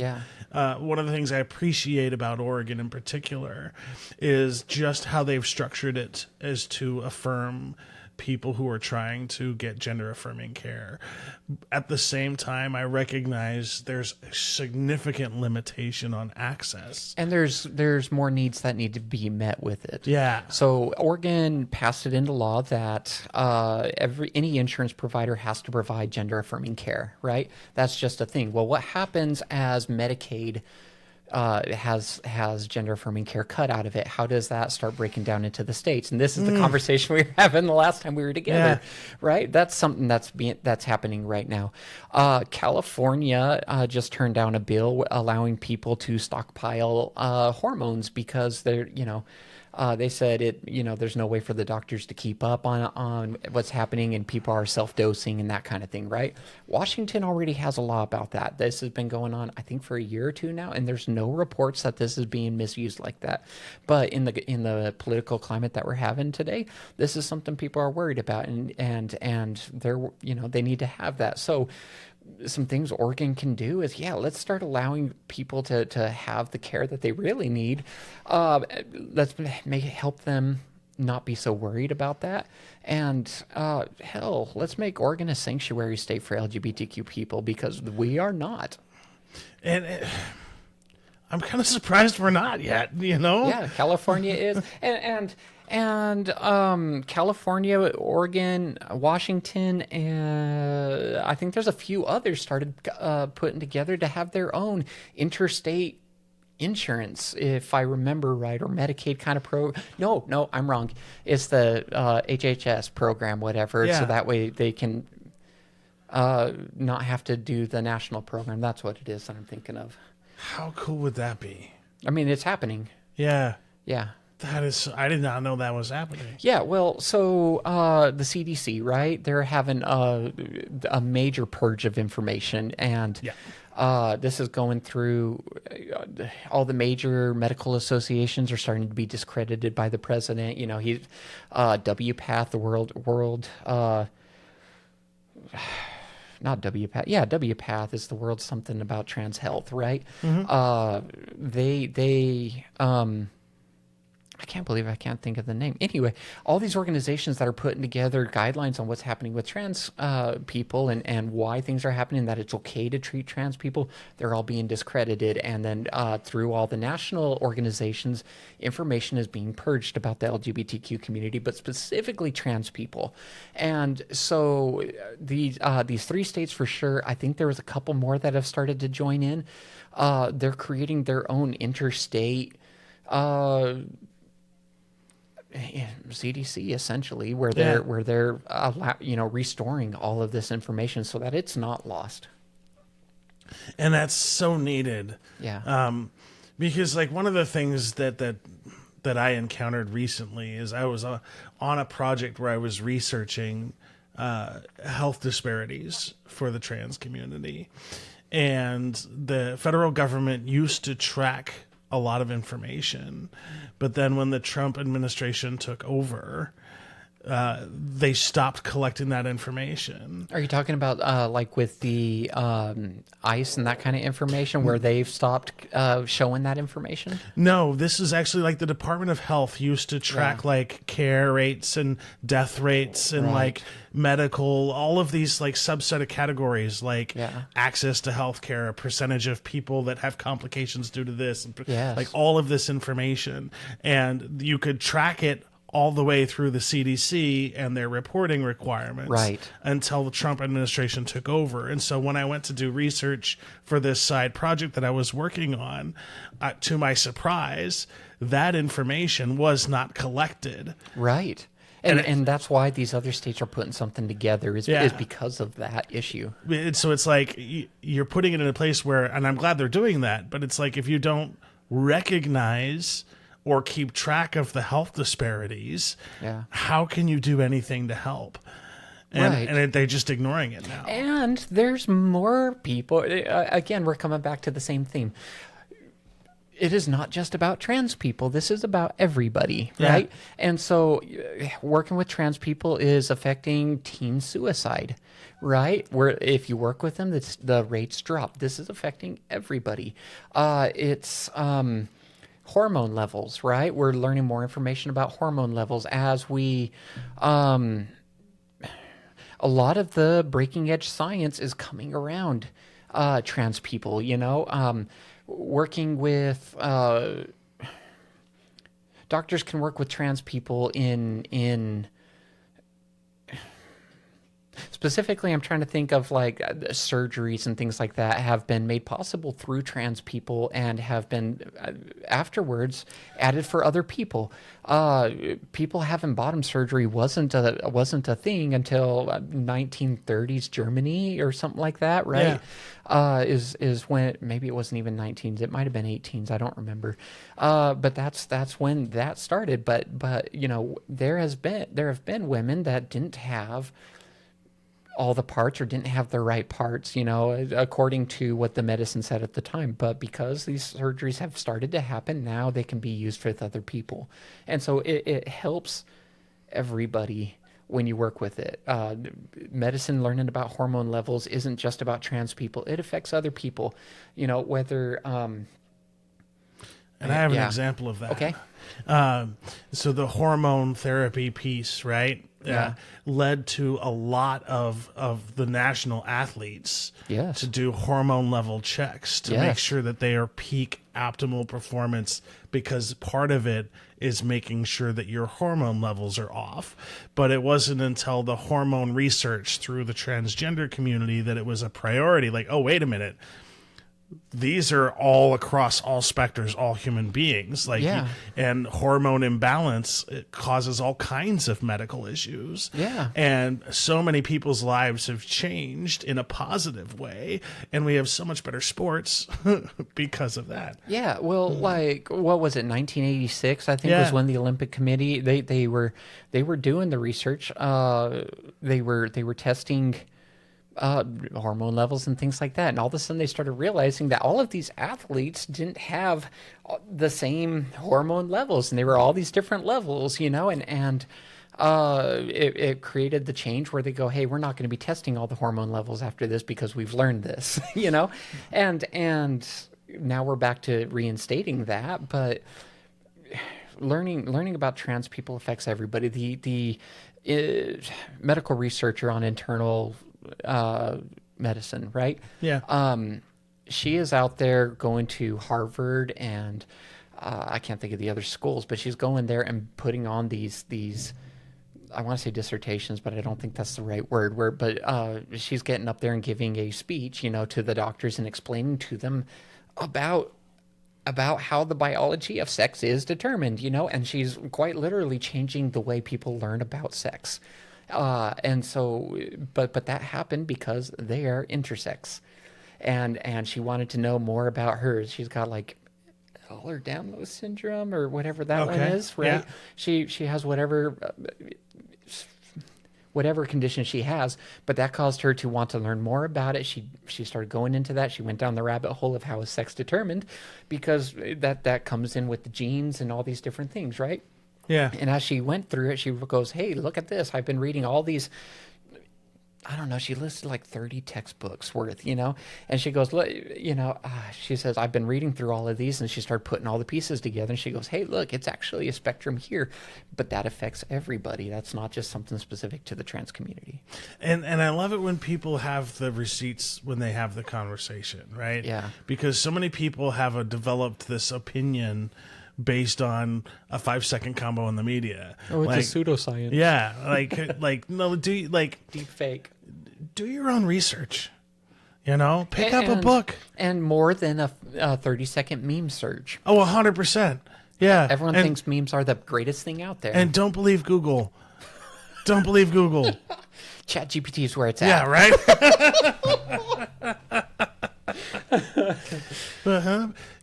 B: one of the things I appreciate about Oregon in particular is just how they've structured it as to affirm people who are trying to get gender affirming care. At the same time, I recognize there's a significant limitation on access.
C: And there's more needs that need to be met with it.
B: Yeah.
C: So Oregon passed it into law that any insurance provider has to provide gender affirming care, right? That's just a thing. Well, what happens as Medicaid has gender affirming care cut out of it? How does that start breaking down into the states? And this is the conversation we were having the last time we were together, right? That's something that's happening right now. California just turned down a bill allowing people to stockpile hormones because they're, they said there's no way for the doctors to keep up on what's happening, and people are self-dosing and that kind of thing, right? Washington already has a law about that. This has been going on, I think, for a year or two now, and there's no reports that this is being misused like that. But in the political climate that we're having today, this is something people are worried about, and they're they need to have that. So some things Oregon can do is, let's start allowing people to have the care that they really need. Let's help them not be so worried about that. And let's make Oregon a sanctuary state for LGBTQ people, because we are not.
B: And I'm kind of surprised we're not yet,
C: Yeah, California is. And California, Oregon, Washington, and I think there's a few others started putting together to have their own interstate insurance, if I remember right, or Medicaid kind of No, I'm wrong. It's the HHS program, whatever.
B: Yeah.
C: So that way they can not have to do the national program. That's what it is that I'm thinking of.
B: How cool would that be?
C: I mean, it's happening.
B: Yeah.
C: Yeah.
B: That is, I did not know that was happening.
C: Yeah, well, so the CDC, right? They're having a major purge of information, and this is going through all the major medical associations are starting to be discredited by the president. He's WPATH, the world. Not WPATH. Yeah, WPATH is the world something about trans health, right? Mm-hmm. They I can't believe I can't think of the name. Anyway, all these organizations that are putting together guidelines on what's happening with trans people and why things are happening, that it's okay to treat trans people, they're all being discredited. And then through all the national organizations, information is being purged about the LGBTQ community, but specifically trans people. And so these 3 states for sure, I think there was a couple more that have started to join in. They're creating their own interstate CDC, essentially, where they're restoring all of this information so that it's not lost.
B: And that's so needed.
C: Yeah.
B: Because like one of the things that I encountered recently is I was on a project where I was researching health disparities for the trans community, and the federal government used to track a lot of information. But then when the Trump administration took over, they stopped collecting that information.
C: Are you talking about like with the ICE and that kind of information where they've stopped showing that information?
B: No, this is actually like the Department of Health used to track like care rates and death rates and like medical, all of these like subset of categories, like access to healthcare, a percentage of people that have complications due to this, and like all of this information. And you could track it all the way through the CDC and their reporting requirements until the Trump administration took over. And so when I went to do research for this side project that I was working on, to my surprise, that information was not collected.
C: Right. And that's why these other states are putting something together is because of that issue.
B: So it's like you're putting it in a place where, and I'm glad they're doing that, but it's like if you don't recognize or keep track of the health disparities, how can you do anything to help? And they're just ignoring it now.
C: And there's more people. Again, we're coming back to the same theme. It is not just about trans people. This is about everybody, right? And so working with trans people is affecting teen suicide, right? Where if you work with them, the rates drop. This is affecting everybody. It's hormone levels, right? We're learning more information about hormone levels as we... a lot of the breaking edge science is coming around trans people, you know? Working with doctors can work with trans people in specifically, I'm trying to think of like surgeries and things like that have been made possible through trans people and have been afterwards added for other people. People having bottom surgery wasn't a thing until 1930s Germany or something like that, right? Is when maybe it wasn't even 19s, it might have been 18s, I don't remember. But that's when that started. But you know, there have been women that didn't have all the parts or didn't have the right parts, you know, according to what the medicine said at the time. But because these surgeries have started to happen, now they can be used with other people. And so it helps everybody when you work with it. Medicine, learning about hormone levels isn't just about trans people. It affects other people, you know, whether... and
B: I have an example of that.
C: Okay.
B: So the hormone therapy piece, right? Led to a lot of the national athletes to do hormone level checks to make sure that they are peak optimal performance, because part of it is making sure that your hormone levels are off. But it wasn't until the hormone research through the transgender community that it was a priority. Like, oh, wait a minute. These are all across all specters, all human beings. Like, and hormone imbalance, it causes all kinds of medical issues. And so many people's lives have changed in a positive way, and we have so much better sports because of that.
C: Well, like, what was it, 1986? I think was when the Olympic Committee they were doing the research. They were testing hormone levels and things like that, and all of a sudden they started realizing that all of these athletes didn't have the same hormone levels, and they were all these different levels, you know, and it created the change where they go, hey, we're not going to be testing all the hormone levels after this because we've learned this, you know, and now we're back to reinstating that. But learning about trans people affects everybody. The medical researcher on internal medicine, right? She is out there going to Harvard and I can't think of the other schools, but she's going there and putting on these I want to say dissertations, but I don't think that's the right word. But she's getting up there and giving a speech, you know, to the doctors and explaining to them about how the biology of sex is determined, you know, and she's quite literally changing the way people learn about sex. And so, but that happened because they are intersex, and she wanted to know more about hers. She's got like Ehlers-Danlos syndrome or whatever that one is, right? She has whatever whatever condition she has. But that caused her to want to learn more about it. She started going into that. She went down the rabbit hole of how is sex determined, because that comes in with the genes and all these different things, right?
B: Yeah.
C: And as she went through it, she goes, hey, look at this. I've been reading all these, I don't know, she listed like 30 textbooks worth, and she goes, look, she says, I've been reading through all of these, and she started putting all the pieces together, and she goes, hey, look, it's actually a spectrum here, but that affects everybody. That's not just something specific to the trans community.
B: And I love it when people have the receipts when they have the conversation, right?
C: Yeah.
B: Because so many people have developed this opinion based on a 5-second combo in the media.
C: Oh, it's a pseudoscience.
B: Yeah, no,
C: Deep fake.
B: Do your own research. Pick up a book.
C: And more than a 30-second meme surge.
B: Oh, 100%. Yeah.
C: Everyone thinks memes are the greatest thing out there.
B: And don't believe Google. Don't believe Google.
C: ChatGPT is where it's
B: Yeah,
C: at.
B: right?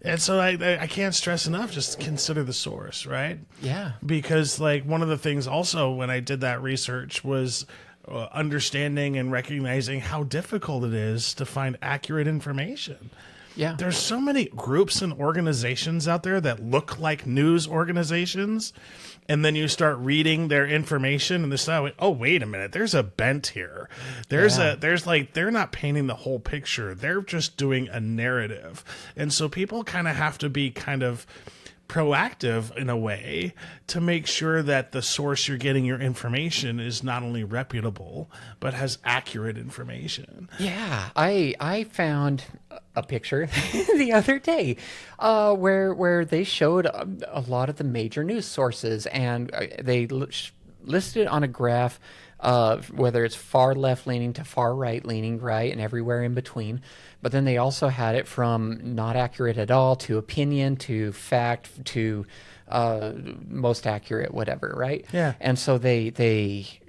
B: And so I can't stress enough, just consider the source, right?
C: Yeah.
B: Because one of the things also when I did that research was understanding and recognizing how difficult it is to find accurate information.
C: Yeah.
B: There's so many groups and organizations out there that look like news organizations, and then you start reading their information and this, oh, wait a minute, there's a bent here. They're not painting the whole picture. They're just doing a narrative. And so people kind of have to be kind of proactive in a way to make sure that the source you're getting your information is not only reputable but has accurate information.
C: Yeah, I found a picture the other day where they showed a lot of the major news sources, and they listed on a graph whether it's far left leaning to far right leaning, right, and everywhere in between. But then they also had it from not accurate at all to opinion to fact to most accurate, whatever, right?
B: Yeah.
C: And so they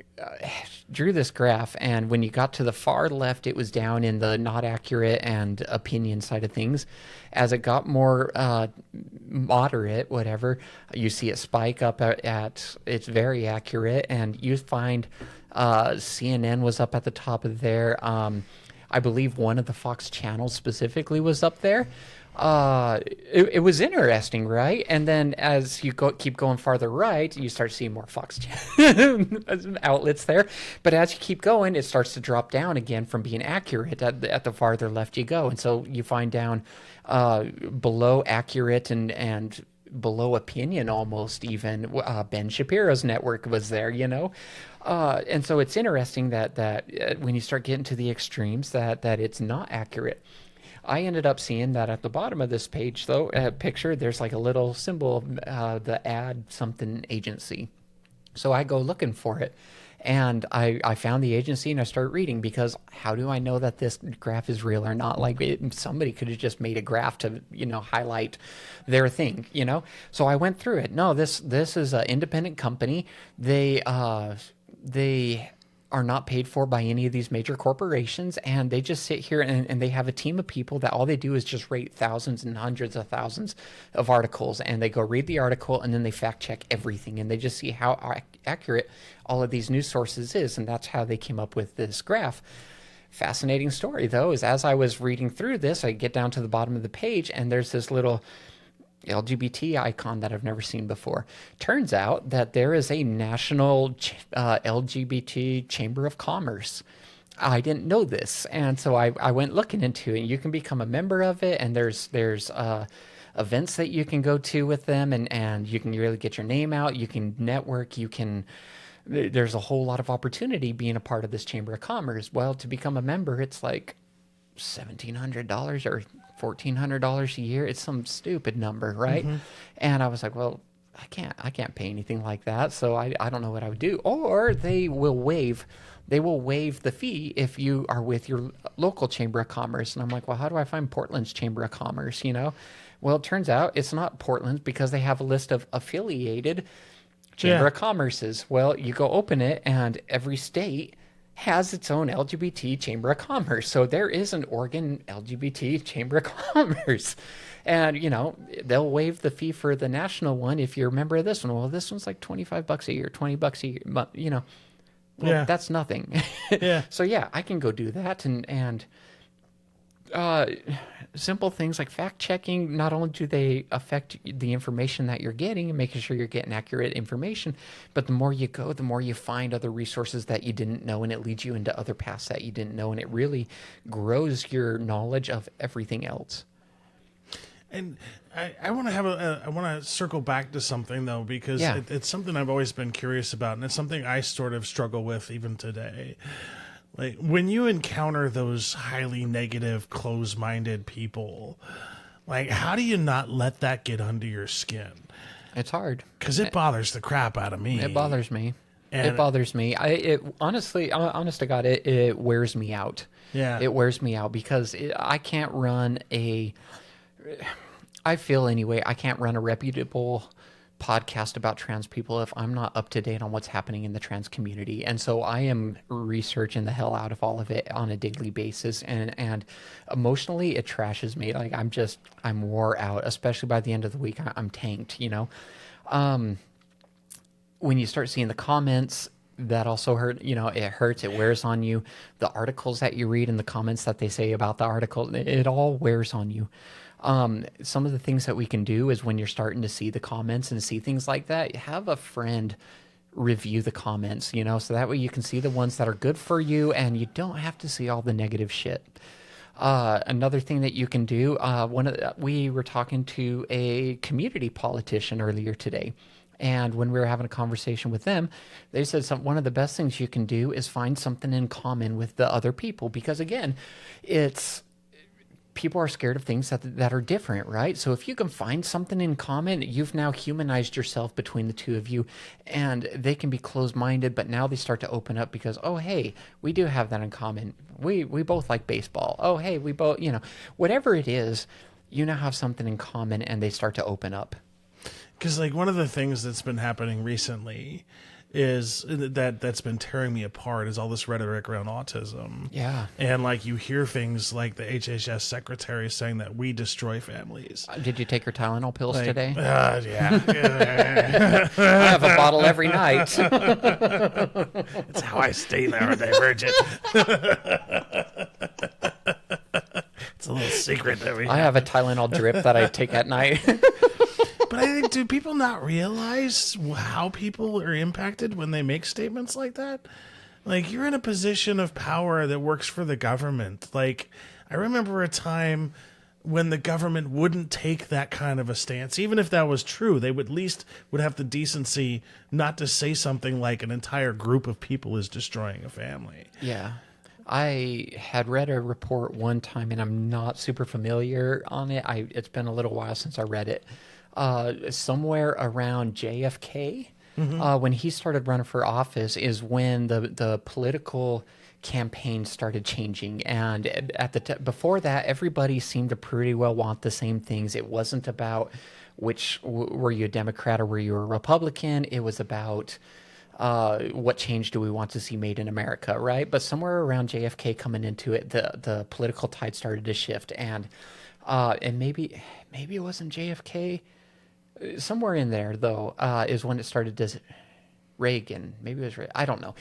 C: drew this graph, and when you got to the far left, it was down in the not accurate and opinion side of things. As it got more moderate, whatever, you see it spike up at it's very accurate, and you find CNN was up at the top of there. I believe one of the Fox channels specifically was up there. It was interesting, right? And then as you keep going farther right, you start seeing more Fox outlets there. But as you keep going, it starts to drop down again from being accurate at the farther left you go. And so you find down below accurate and below opinion almost even. Ben Shapiro's network was there, and so it's interesting that when you start getting to the extremes that it's not accurate. I ended up seeing that at the bottom of this page, though, picture, there's like a little symbol of the ad something agency. So I go looking for it, and I found the agency, and I started reading, because how do I know that this graph is real or not? Somebody could have just made a graph to, highlight their thing, So I went through it. No, this is an independent company. They are not paid for by any of these major corporations, and they just sit here and they have a team of people that all they do is just rate thousands and hundreds of thousands of articles, and they go read the article, and then they fact check everything, and they just see how accurate all of these news sources is, and that's how they came up with this graph. Fascinating story, though, is as I was reading through this, I get down to the bottom of the page, and there's this little LGBT icon that I've never seen before. Turns out that there is a national LGBT Chamber of Commerce. I didn't know this, and so I went looking into it. You can become a member of it, and there's events that you can go to with them, and you can really get your name out. You can network. There's a whole lot of opportunity being a part of this Chamber of Commerce. Well, to become a member, it's like $1,700 or $1,400 a year. It's some stupid number, right? Mm-hmm. And I was like, well, I can't pay anything like that, so I don't know what I would do. Or they will waive the fee if you are with your local Chamber of Commerce. And I'm like, well, how do I find Portland's Chamber of Commerce, Well, it turns out it's not Portland's, because they have a list of affiliated Chamber of Commerces. Well, you go open it, and every state has its own LGBT Chamber of Commerce. So there is an Oregon LGBT Chamber of Commerce. And, they'll waive the fee for the national one if you're a member of this one. Well, this one's like $25 a year, $20 a year. Well,
B: Yeah.
C: that's nothing.
B: Yeah.
C: So yeah, I can go do that and simple things like fact checking. Not only do they affect the information that you're getting and making sure you're getting accurate information, but the more you go, the more you find other resources that you didn't know, and it leads you into other paths that you didn't know, and it really grows your knowledge of everything else.
B: And I want to I want to circle back to something though, because
C: Yeah.
B: it's something I've always been curious about, and it's something I sort of struggle with even today. Like when you encounter those highly negative, closed-minded people, like how do you not let that get under your skin?
C: It's hard.
B: Because it bothers the crap out of me.
C: It bothers me.
B: And
C: It bothers me. It honestly, honest to God, it wears me out.
B: Yeah.
C: It wears me out because I can't run I feel anyway, I can't run a reputable podcast about trans people if I'm not up to date on what's happening in the trans community. And so I am researching the hell out of all of it on a daily basis. And emotionally, it trashes me. Like I'm wore out, especially by the end of the week. I'm tanked, you know? When you start seeing the comments, that also hurt, you know, it hurts, it wears on you. The articles that you read and the comments that they say about the article, it all wears on you. Some of the things that we can do is when you're starting to see the comments and see things like that, have a friend review the comments, you know, so that way you can see the ones that are good for you and you don't have to see all the negative shit. Another thing that you can do, we were talking to a community politician earlier today. And when we were having a conversation with them, they said one of the best things you can do is find something in common with the other people. Because again, people are scared of things that are different, right? So if you can find something in common, you've now humanized yourself between the two of you, and they can be closed-minded, but now they start to open up because, oh, hey, we do have that in common. We both like baseball. Oh, hey, we both, you know, whatever it is, you now have something in common, and they start to open up.
B: Because like one of the things that's been happening recently is that's been tearing me apart is all this rhetoric around autism.
C: Yeah.
B: And like you hear things like the HHS secretary saying that we destroy families.
C: Did you take your Tylenol pills
B: Like,
C: today?
B: Yeah.
C: I have a bottle every night.
B: It's how I stay neurodivergent. It's a little secret that we
C: I have a Tylenol drip that I take at night.
B: But I think, do people not realize how people are impacted when they make statements like that? Like, you're in a position of power that works for the government. Like, I remember a time when the government wouldn't take that kind of a stance. Even if that was true, they would at least would have the decency not to say something like an entire group of people is destroying a family.
C: Yeah. I had read a report one time, and I'm not super familiar on it. It's been a little while since I read it. Somewhere around JFK, when he started running for office, is when the political campaign started changing. And at before that, everybody seemed to pretty well want the same things. It wasn't about were you a Democrat or were you a Republican. It was about what change do we want to see made in America, right? But somewhere around JFK coming into it, the political tide started to shift, and maybe it wasn't JFK. Somewhere in there, though, is when it started to Reagan. Maybe it was Reagan. I don't know.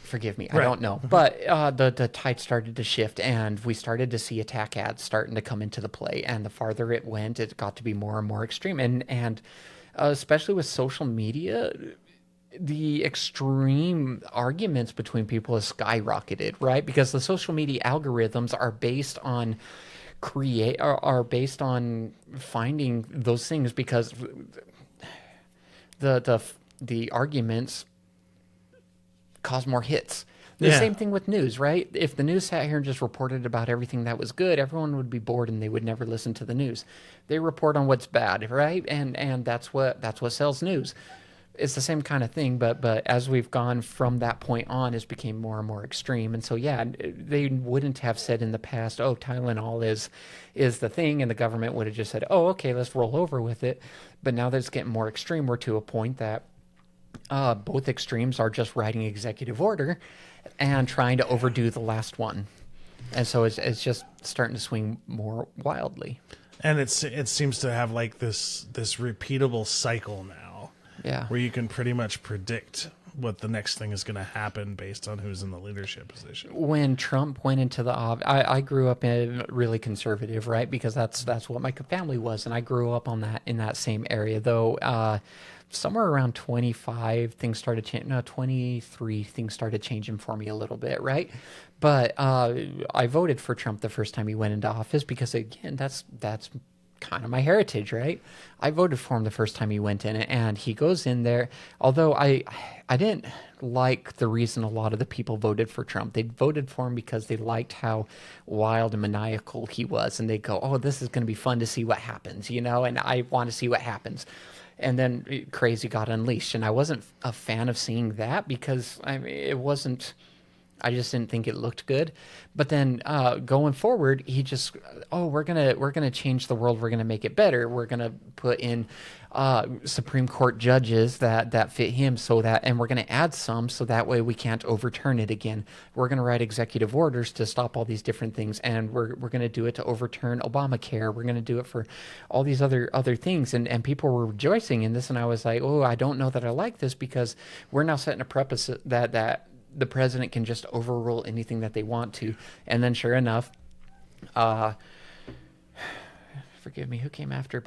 C: Forgive me. I don't know. But the tide started to shift, and we started to see attack ads starting to come into the play. And the farther it went, it got to be more and more extreme. And especially with social media, the extreme arguments between people has skyrocketed, right? Because the social media algorithms are based on based on finding those things, because the arguments cause more hits. The same thing with news, right? If the news sat here and just reported about everything that was good, everyone would be bored and they would never listen to the news. They report on what's bad, right? And that's what sells news. It's the same kind of thing, but as we've gone from that point on, it's became more and more extreme. And so, yeah, they wouldn't have said in the past, oh, Tylenol is the thing, and the government would have just said, oh, okay, let's roll over with it. But now that it's getting more extreme, we're to a point that both extremes are just writing executive order and trying to overdo the last one. And so it's just starting to swing more wildly.
B: And it seems to have like this repeatable cycle now.
C: Yeah.
B: Where you can pretty much predict what the next thing is going to happen based on who's in the leadership position.
C: When Trump went into the office, I grew up in really conservative, right? Because that's what my family was, and I grew up on that in that same area. Though somewhere around 25, things started changing. No, 23, things started changing for me a little bit, right? But I voted for Trump the first time he went into office because, again, that's kind of my heritage, right? I voted for him the first time he went in, and he goes in there. Although I didn't like the reason a lot of the people voted for Trump. They voted for him because they liked how wild and maniacal he was, and they go, "Oh, this is going to be fun to see what happens," and I want to see what happens. And then crazy got unleashed, and I wasn't a fan of seeing that because it wasn't. I just didn't think it looked good. But then going forward, he just, we're gonna change the world. We're gonna make it better. We're gonna put in Supreme Court judges that fit him, and we're gonna add some so that way we can't overturn it again. We're gonna write executive orders to stop all these different things, and we're gonna do it to overturn Obamacare. We're gonna do it for all these other things, and people were rejoicing in this, and I was like, I don't know that I like this because we're now setting a precedent that the president can just overrule anything that they want to. And then sure enough, forgive me, who came after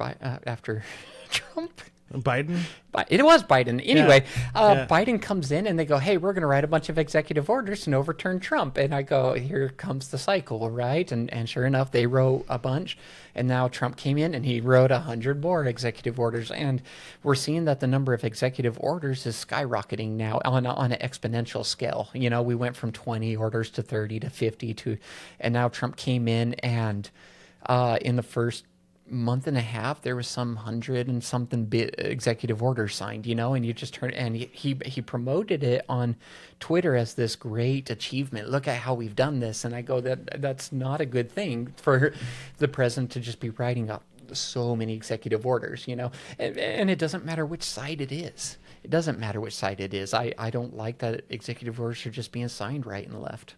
C: Trump?
B: Biden?
C: It was Biden. Anyway,
B: Yeah.
C: Biden comes in and they go, "Hey, we're going to write a bunch of executive orders and overturn Trump." And I go, "Here comes the cycle," right? And sure enough, they wrote a bunch. And now Trump came in and he wrote 100 more executive orders. And we're seeing that the number of executive orders is skyrocketing now on an exponential scale. We went from 20 orders to 30 to 50 and now Trump came in and in the first month and a half, there was some 100 and something executive orders signed, and you just heard, and he promoted it on Twitter as this great achievement. Look at how we've done this. And I go, that's not a good thing for the president to just be writing up so many executive orders, and it doesn't matter which side it is. It doesn't matter which side it is. I don't like that executive orders are just being signed right and left.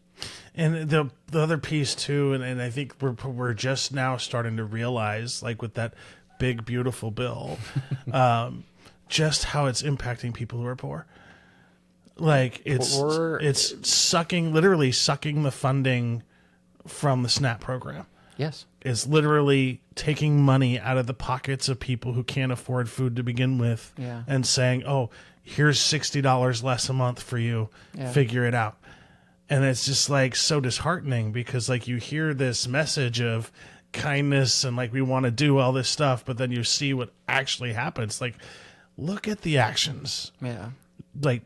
B: And the other piece too, and I think we're just now starting to realize, like with that big beautiful bill, just how it's impacting people who are poor. Like it's literally sucking the funding from the SNAP program.
C: Yes,
B: it's literally taking money out of the pockets of people who can't afford food to begin with, and saying, "Oh, here's $60 less a month for you. Figure it out." And it's just like so disheartening because like you hear this message of kindness and like we want to do all this stuff, but then you see what actually happens. Like, look at the actions.
C: Yeah.
B: Like,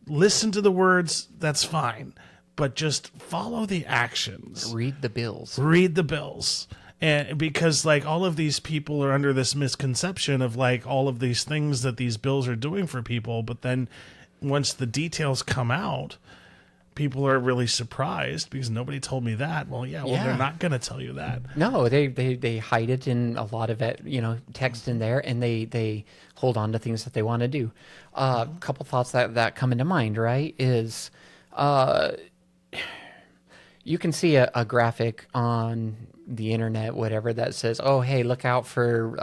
B: listen to the words, that's fine, but just follow the actions.
C: Read the bills.
B: And because like all of these people are under this misconception of like all of these things that these bills are doing for people, but then once the details come out, people are really surprised because nobody told me that. Well, they're not going to tell you that.
C: No, they hide it in a lot of it, text in there, and they hold on to things that they want to do. A couple thoughts that come into mind, right, is you can see a graphic on the internet, whatever, that says, "Oh, hey, look out for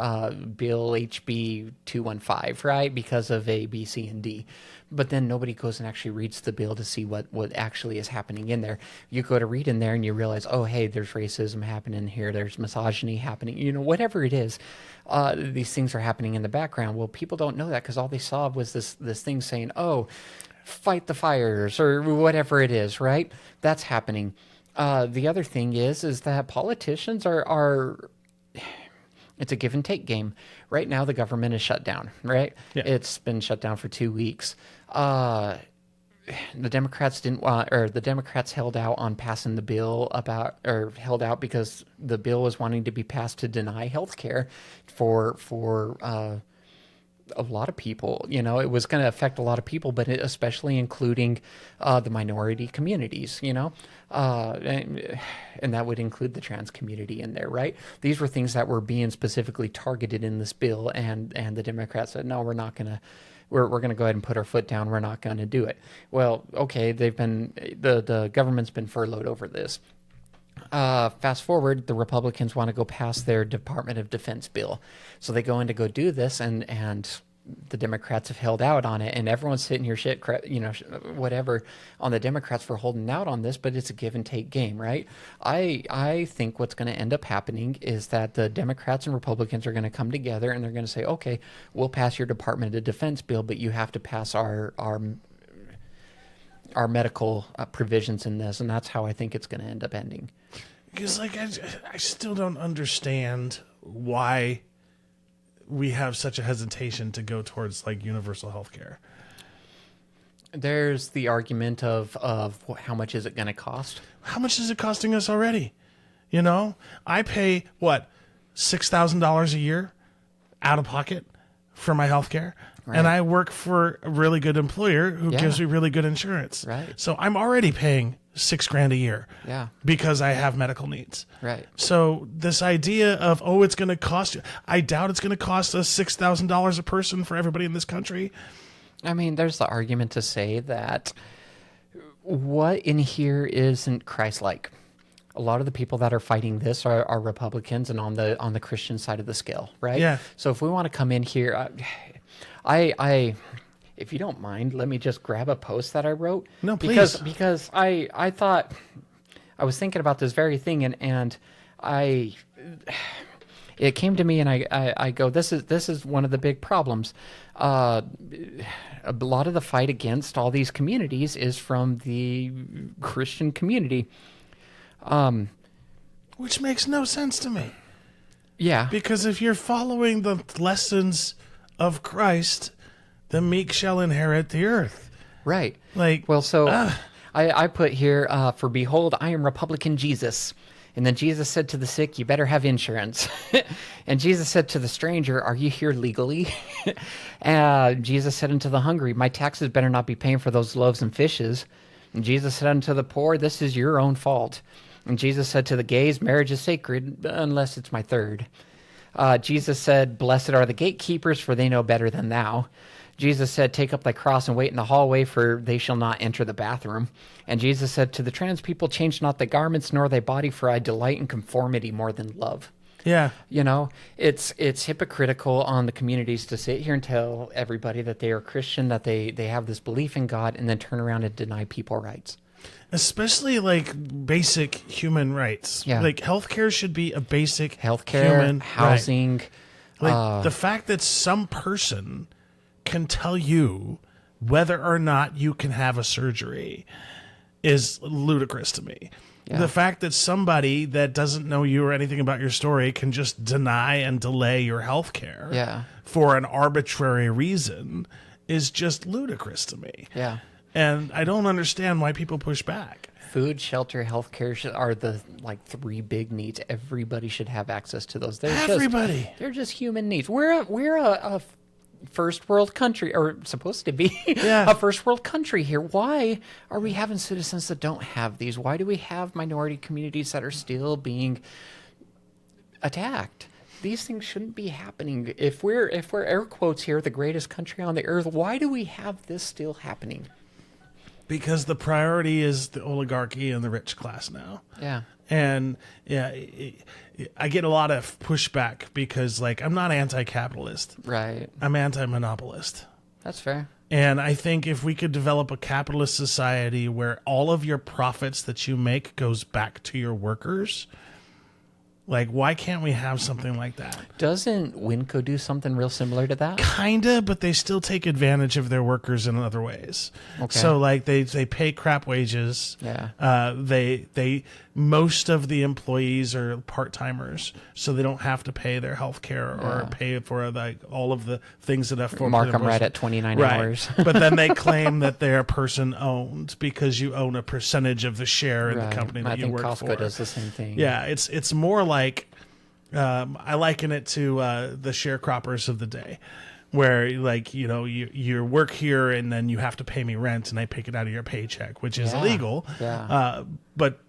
C: Bill HB 215, right, because of A, B, C, and D." But then nobody goes and actually reads the bill to see what actually is happening in there. You go to read in there and you realize, oh, hey, there's racism happening here. There's misogyny happening. Whatever it is, these things are happening in the background. Well, people don't know that because all they saw was this thing saying, "Oh, fight the fires," or whatever it is, right? That's happening. The other thing is that politicians are it's a give and take game. Right now, the government is shut down, right? Yeah. It's been shut down for 2 weeks. The Democrats the Democrats held out on passing the bill held out because the bill was wanting to be passed to deny health care for a lot of people. It was going to affect a lot of people, but especially including the minority communities, and that would include the trans community in there, right? These were things that were being specifically targeted in this bill, and the Democrats said, no, we're not going to. We're going to go ahead and put our foot down. We're not going to do it. Well, okay, the government's been furloughed over this. Fast forward, the Republicans want to go pass their Department of Defense bill. So they go in to go do this, and the Democrats have held out on it, and everyone's sitting here whatever on the Democrats for holding out on this, but it's a give and take game, right? I think what's going to end up happening is that the Democrats and Republicans are going to come together and they're going to say, okay, we'll pass your Department of Defense bill, but you have to pass our medical provisions in this, and that's how I think it's going to end up ending.
B: Because, like, I still don't understand why we have such a hesitation to go towards, like, universal health care.
C: There's the argument of how much is it going to cost?
B: How much is it costing us already? You know, I pay, what, $6,000 a year out of pocket for my health care. Right. And I work for a really good employer who gives me really good insurance.
C: Right.
B: So I'm already paying $6,000 a year.
C: Yeah.
B: Because I have medical needs.
C: Right.
B: So this idea of, it's going to cost you, I doubt it's going to cost us $6,000 a person for everybody in this country.
C: I mean, there's the argument to say that what in here isn't Christ-like. A lot of the people that are fighting this are Republicans and on the Christian side of the scale, right?
B: Yeah.
C: So if we want to come in here, I if you don't mind, let me just grab a post that I wrote.
B: No, please.
C: Because I thought, I was thinking about this very thing, and it came to me, and I go, this is one of the big problems. A lot of the fight against all these communities is from the Christian community.
B: Which makes no sense to me.
C: Yeah.
B: Because if you're following the lessons of Christ, the meek shall inherit the earth.
C: Right.
B: Like,
C: well, so I put here, for behold, I am Republican Jesus. And then Jesus said to the sick, you better have insurance. And Jesus said to the stranger, are you here legally? Jesus said unto the hungry, my taxes better not be paying for those loaves and fishes. And Jesus said unto the poor, this is your own fault. And Jesus said to the gays, marriage is sacred, unless it's my third. Jesus said, blessed are the gatekeepers, for they know better than thou. Jesus said, take up thy cross and wait in the hallway, for they shall not enter the bathroom. And Jesus said to the trans people, change not thy garments nor thy body, for I delight in conformity more than love.
B: Yeah.
C: You know, it's hypocritical on the communities to sit here and tell everybody that they are Christian, that they have this belief in God, and then turn around and deny people rights.
B: Especially like basic human rights.
C: Yeah.
B: Like healthcare should be a basic
C: healthcare,
B: human
C: housing.
B: Right. Like the fact that some person can tell you whether or not you can have a surgery is ludicrous to me. Yeah. The fact that somebody that doesn't know you or anything about your story can just deny and delay your health care for an arbitrary reason is just ludicrous to me.
C: Yeah.
B: And I don't understand why people push back.
C: Food, shelter, healthcare are the three big needs. Everybody should have access to those. They're just human needs. We're a first world country, or supposed to be a first world country here. Why are we having citizens that don't have these? Why do we have minority communities that are still being attacked? These things shouldn't be happening. If we're air quotes here, the greatest country on the earth, why do we have this still happening?
B: Because the priority is the oligarchy and the rich class now.
C: Yeah.
B: And I get a lot of pushback because, like, I'm not anti-capitalist.
C: Right.
B: I'm anti-monopolist.
C: That's fair.
B: And I think if we could develop a capitalist society where all of your profits that you make goes back to your workers, like, why can't we have something like that?
C: Doesn't Winco do something real similar to that?
B: Kinda, but they still take advantage of their workers in other ways.
C: Okay.
B: So, like, they pay crap wages.
C: Yeah.
B: They most of the employees are part-timers, so they don't have to pay their health care or pay for all of the things that have
C: mark them right at 29 hours.
B: But then they claim that they're person-owned because you own a percentage of the share in the company that you work for.
C: I think Costco does the same thing.
B: Yeah, it's more like I liken it to the sharecroppers of the day, where, like, you know, you work here and then you have to pay me rent and I pick it out of your paycheck, which is illegal.
C: Yeah.
B: But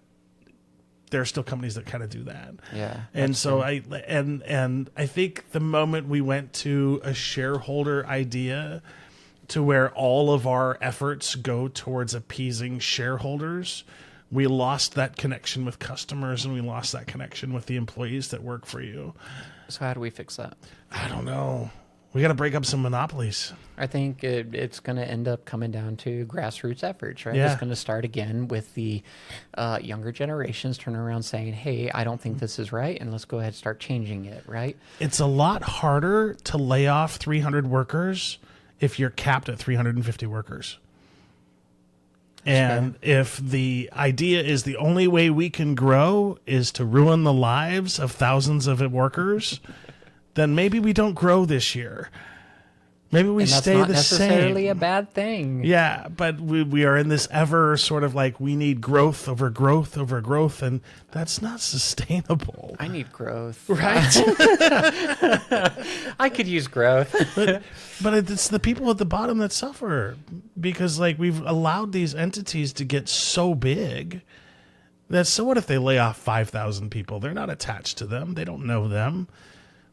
B: there are still companies that kind of do that.
C: Yeah.
B: And so I think the moment we went to a shareholder idea to where all of our efforts go towards appeasing shareholders, we lost that connection with customers and we lost that connection with the employees that work for you.
C: So how do we fix that?
B: I don't know. We got to break up some monopolies.
C: I think it's going to end up coming down to grassroots efforts, right?
B: Yeah.
C: It's going to start again with the younger generations turning around saying, hey, I don't think this is right, and let's go ahead and start changing it, right?
B: It's a lot harder to lay off 300 workers if you're capped at 350 workers. And if the idea is the only way we can grow is to ruin the lives of thousands of workers, then maybe we don't grow this year. Maybe we stay the same.
C: That's not necessarily a bad thing.
B: Yeah, but we are in this ever sort of like we need growth over growth over growth, and that's not sustainable.
C: I need growth.
B: Right?
C: I could use growth.
B: But it's the people at the bottom that suffer because like we've allowed these entities to get so big that so what if they lay off 5,000 people? They're not attached to them. They don't know them.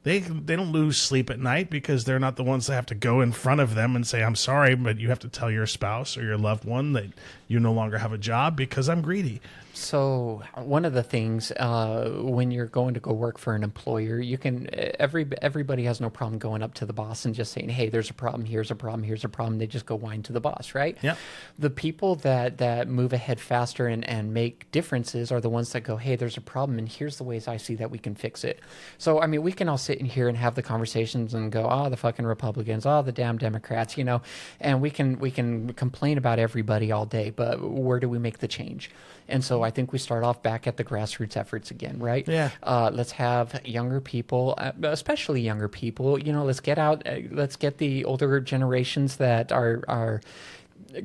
B: They don't lose sleep at night because they're not the ones that have to go in front of them and say, I'm sorry, but you have to tell your spouse or your loved one that you no longer have a job because I'm greedy.
C: So one of the things when you're going to go work for an employer, you can everybody has no problem going up to the boss and just saying, hey, there's a problem, here's a problem, here's a problem. They just go whine to the boss, right?
B: Yeah.
C: The people that move ahead faster and make differences are the ones that go, hey, there's a problem, and here's the ways I see that we can fix it. So, I mean, we can all sit in here and have the conversations and go, oh, the fucking Republicans, oh, the damn Democrats, you know, and we can complain about everybody all day, but where do we make the change? And so I think we start off back at the grassroots efforts again, right?
B: Yeah.
C: Let's have younger people, especially younger people, you know, let's get out, let's get the older generations that are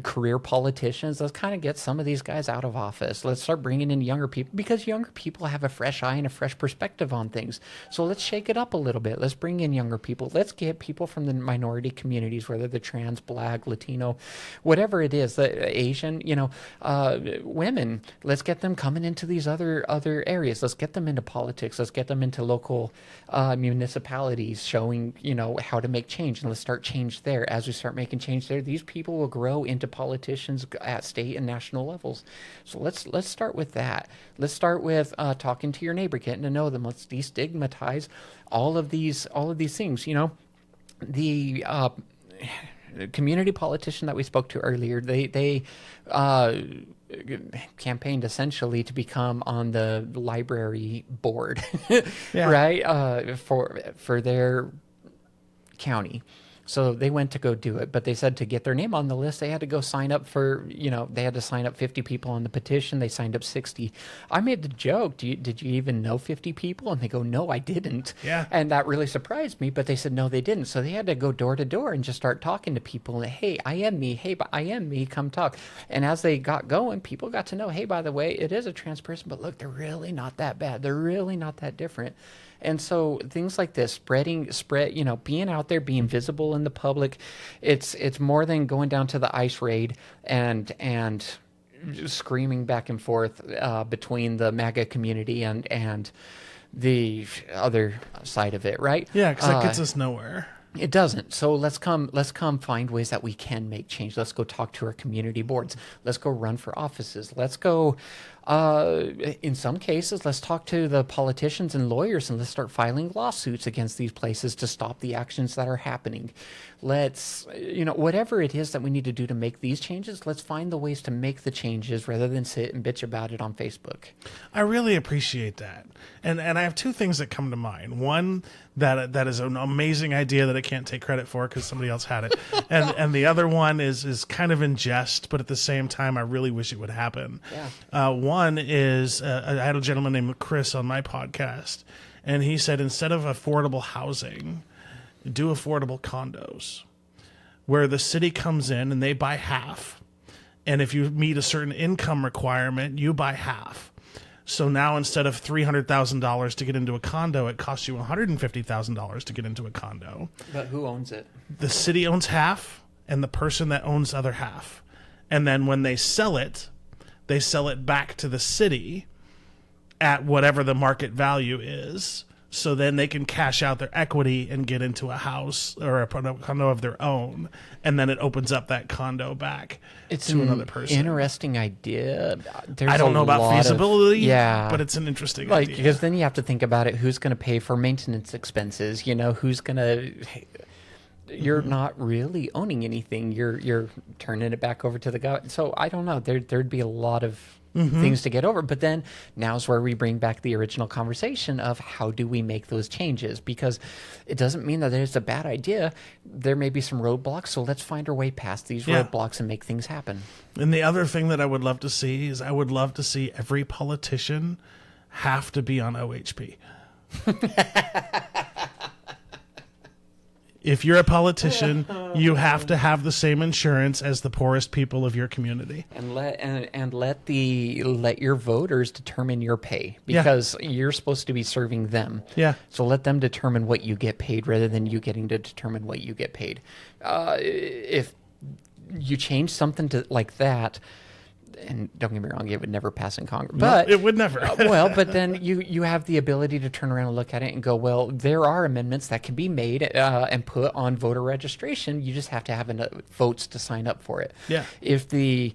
C: career politicians. Let's kind of get some of these guys out of office. Let's start bringing in younger people because younger people have a fresh eye and a fresh perspective on things. So let's shake it up a little bit. Let's bring in younger people. Let's get people from the minority communities, whether they're trans, black, Latino, whatever it is, the Asian, you know, women. Let's get them coming into these other areas. Let's get them into politics. Let's get them into local municipalities, showing, you know, how to make change. And let's start change there. As we start making change there, these people will grow into politicians at state and national levels. So let's start with that. Let's start with talking to your neighbor, getting to know them. Let's destigmatize all of these things. You know, the community politician that we spoke to earlier, they campaigned essentially to become on the library board,
B: Yeah.
C: right? For their county. So they went to go do it, but they said to get their name on the list, they had to go sign up for, you know, they had to sign up 50 people on the petition. They signed up 60. I made the joke, did you even know 50 people? And they go, no, I didn't.
B: Yeah.
C: And that really surprised me, but they said, no, they didn't. So they had to go door to door and just start talking to people. And, hey, I am me. Hey, I am me. Come talk. And as they got going, people got to know, hey, by the way, it is a trans person, but look, they're really not that bad. They're really not that different. And so things like this, you know, being out there, being visible in the public, it's more than going down to the ICE raid and screaming back and forth between the MAGA community and the other side of it, right?
B: Yeah, because that gets us nowhere.
C: It doesn't. So let's come find ways that we can make change. Let's go talk to our community boards. Let's go run for offices. Let's go, in some cases, let's talk to the politicians and lawyers and let's start filing lawsuits against these places to stop the actions that are happening. Let's, you know, whatever it is that we need to do to make these changes, let's find the ways to make the changes rather than sit and bitch about it on Facebook.
B: I really appreciate that. And I have two things that come to mind. One, that is an amazing idea that I can't take credit for because somebody else had it. And the other one is kind of in jest, but at the same time, I really wish it would happen.
C: Yeah.
B: One is, I had a gentleman named Chris on my podcast, and he said instead of affordable housing, do affordable condos where the city comes in and they buy half. And if you meet a certain income requirement, you buy half. So now instead of $300,000 to get into a condo, it costs you $150,000 to get into a condo.
C: But who owns it?
B: The city owns half and the person that owns the other half. And then when they sell it back to the city at whatever the market value is. So then they can cash out their equity and get into a house or a condo of their own. And then it opens up that condo back to another person.
C: Interesting idea.
B: I don't know about feasibility,
C: yeah,
B: but it's an interesting
C: like,
B: idea.
C: Because then you have to think about it. Who's going to pay for maintenance expenses? You know, who's going to... you're not really owning anything. You're turning it back over to the government. So I don't know. There'd be a lot of things to get over. But then now's where we bring back the original conversation of how do we make those changes? Because it doesn't mean that it's a bad idea. There may be some roadblocks. So let's find our way past these roadblocks and make things happen.
B: And the other thing that I would love to see is I would love to see every politician have to be on OHP. If you're a politician, you have to have the same insurance as the poorest people of your community.
C: And let your voters determine your pay, because you're supposed to be serving them.
B: Yeah.
C: So let them determine what you get paid rather than you getting to determine what you get paid. If you change something to like that, and don't get me wrong, it would never pass in Congress. But
B: it would never.
C: But then you have the ability to turn around and look at it and go, well, there are amendments that can be made and put on voter registration. You just have to have enough votes to sign up for it.
B: Yeah.
C: If the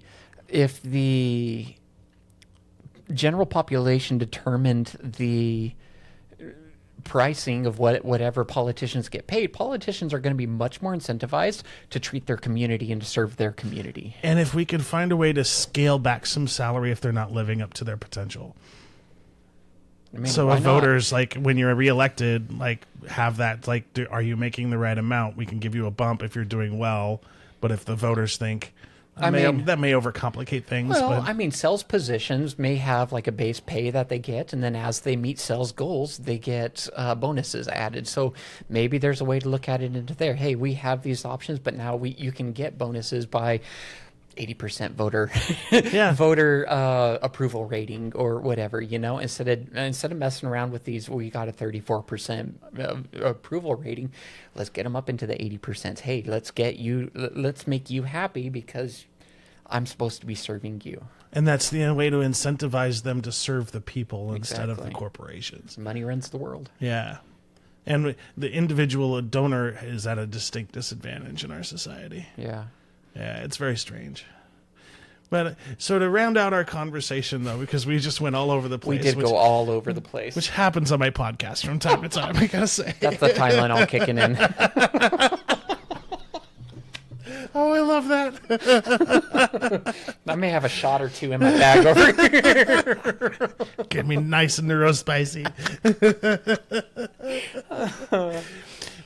C: general population determined the pricing of whatever politicians get paid, politicians are going to be much more incentivized to treat their community and to serve their community.
B: And if we can find a way to scale back some salary if they're not living up to their potential.
C: I mean,
B: So
C: why
B: if
C: not?
B: voters, like when you're reelected, like have that, like, are you making the right amount? We can give you a bump if you're doing well. But if the voters think, that may overcomplicate things.
C: Well,
B: but
C: I mean, sales positions may have like a base pay that they get, and then as they meet sales goals, they get bonuses added. So maybe there's a way to look at it into there. Hey, we have these options, but now you can get bonuses by 80% voter approval rating or whatever, instead of messing around with these, we got a 34% approval rating. Let's get them up into the 80%. Hey, let's make you happy because I'm supposed to be serving you.
B: and that's the way to incentivize them to serve the people instead of the
C: Exactly.
B: corporations.
C: Money runs the world.
B: Yeah. And the individual donor is at a distinct disadvantage in our society.
C: Yeah.
B: Yeah, it's very strange. But so to round out our conversation, though, because we just went all over the
C: We
B: place.
C: did go all over the place.
B: Which happens on my podcast from time to time, I gotta say.
C: That's the Tylenol kicking in.
B: Oh, I love that.
C: I may have a shot or two in my bag over here.
B: Get me nice and neurospicy.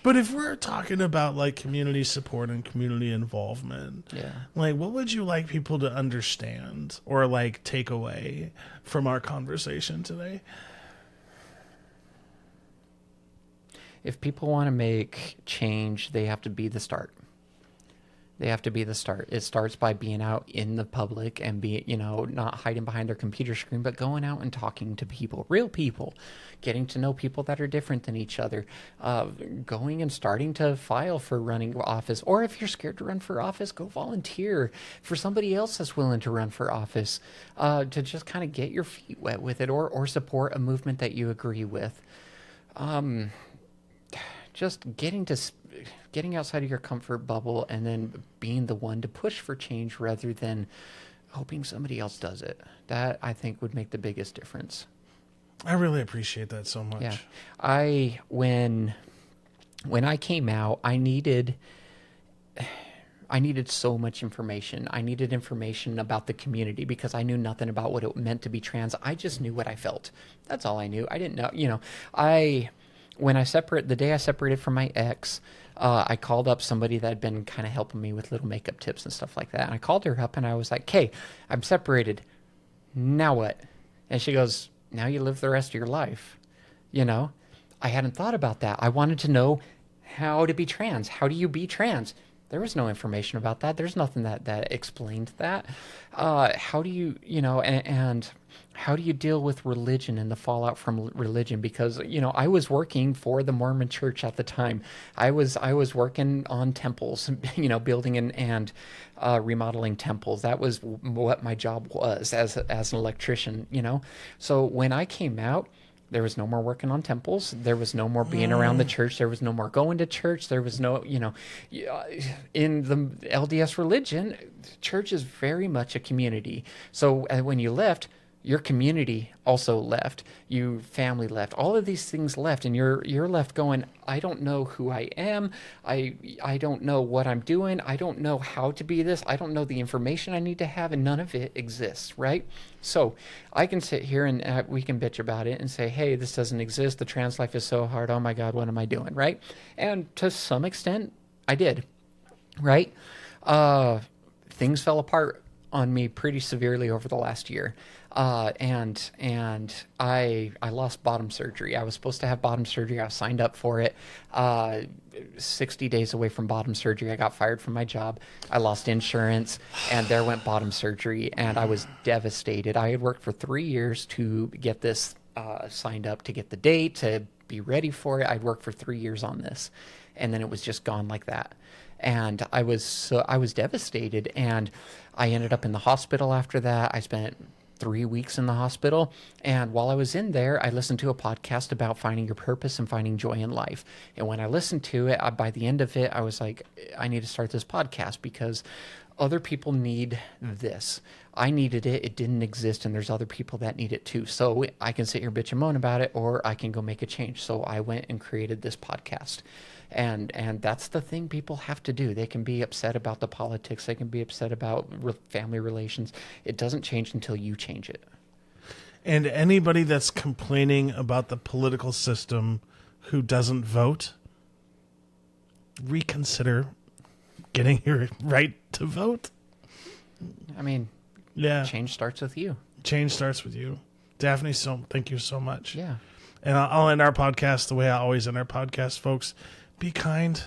B: But if we're talking about like community support and community involvement, like what would you like people to understand or like take away from our conversation today?
C: If people want to make change, they have to be the start. They have to be the start. It starts by being out in the public and not hiding behind their computer screen, but going out and talking to people, real people, getting to know people that are different than each other, going and starting to file for running office. Or if you're scared to run for office, go volunteer for somebody else that's willing to run for office, to just kind of get your feet wet with it, or support a movement that you agree with. Just getting outside of your comfort bubble and then being the one to push for change rather than hoping somebody else does it. That, I think, would make the biggest difference.
B: I really appreciate that so much.
C: Yeah. When I came out, I needed so much information. I needed information about the community because I knew nothing about what it meant to be trans. I just knew what I felt. That's all I knew. I didn't know, the day I separated from my ex, I called up somebody that had been kind of helping me with little makeup tips and stuff like that. And I called her up and I was like, "Hey, I'm separated. Now what?" And she goes, "Now you live the rest of your life." I hadn't thought about that. I wanted to know how to be trans. How do you be trans? There was no information about that. There's nothing that explained that. How do you, and how do you deal with religion and the fallout from religion? Because, I was working for the Mormon church at the time. I was working on temples, building and remodeling temples. That was what my job was as an electrician, So when I came out, there was no more working on temples. There was no more being around the church. There was no more going to church. There was no, in the LDS religion, church is very much a community. So when you left, Your community also left. Your family left. All of these things left, and you're left going, I don't know who I am. I don't know what I'm doing. I don't know how to be this. I don't know the information I need to have, and none of it exists, right? So I can sit here and we can bitch about it and say, hey, this doesn't exist. The trans life is so hard. Oh my God, what am I doing, right? And to some extent, I did, right? Things fell apart on me pretty severely over the last year. And I lost bottom surgery. I was supposed to have bottom surgery. I signed up for it. 60 days away from bottom surgery, I got fired from my job. I lost insurance, and there went bottom surgery, and I was devastated. I had worked for 3 years to get this signed up, to get the date, to be ready for it. I'd worked for 3 years on this, and then it was just gone like that. And I was devastated, and I ended up in the hospital after that. I spent 3 weeks in the hospital. And while I was in there, I listened to a podcast about finding your purpose and finding joy in life. And when I listened to it, by the end of it, I was like, I need to start this podcast because other people need this. I needed it. It didn't exist. And there's other people that need it too. So I can sit here, bitch and moan about it, or I can go make a change. So I went and created this podcast. And that's the thing people have to do. They can be upset about the politics. They can be upset about family relations. It doesn't change until you change it.
B: And anybody that's complaining about the political system who doesn't vote, reconsider getting your right to vote.
C: I mean,
B: yeah,
C: change starts with you. Change
B: starts with you. Daphne, thank you so much.
C: Yeah.
B: And I'll end our podcast the way I always end our podcast, folks. Be kind.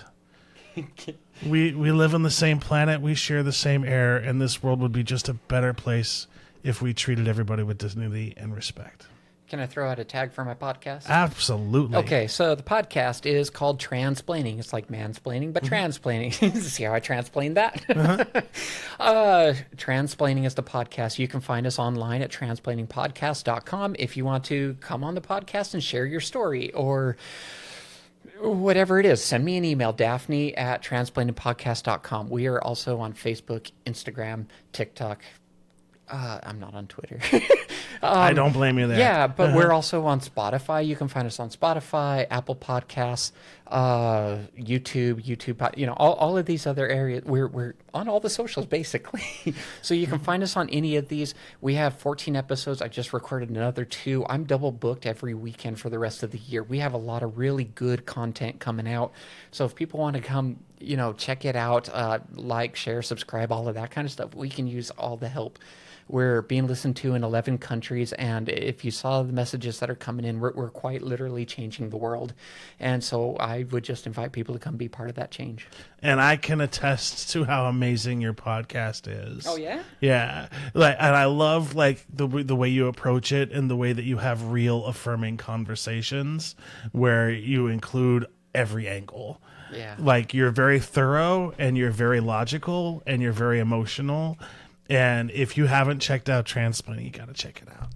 B: We live on the same planet. We share the same air, and this world would be just a better place if we treated everybody with dignity and respect.
C: Can I throw out a tag for my podcast?
B: Absolutely.
C: Okay, so the podcast is called Transplaining. It's like mansplaining, but transplaining. See how I transplained that? Transplaining is the podcast. You can find us online at transplainingpodcast.com if you want to come on the podcast and share your story or whatever it is. Send me an email, Daphney at transplainingpodcast.com. We are also on Facebook, Instagram, TikTok. I'm not on Twitter.
B: I don't blame you there.
C: Yeah, but we're also on Spotify. You can find us on Spotify, Apple Podcasts, YouTube, all of these other areas. We're on all the socials, basically. So you can find us on any of these. We have 14 episodes. I just recorded another 2. I'm double booked every weekend for the rest of the year. We have a lot of really good content coming out. So if people want to come, check it out, like, share, subscribe, all of that kind of stuff, we can use all the help. We're being listened to in 11 countries, and if you saw the messages that are coming in, we're quite literally changing the world. And so I would just invite people to come be part of that change.
B: And I can attest to how amazing your podcast is.
C: Oh, yeah?
B: Yeah. And I love the way you approach it and the way that you have real affirming conversations where you include every angle.
C: Yeah.
B: You're very thorough, and you're very logical, and you're very emotional. And if you haven't checked out Transplaining, you got to check it out.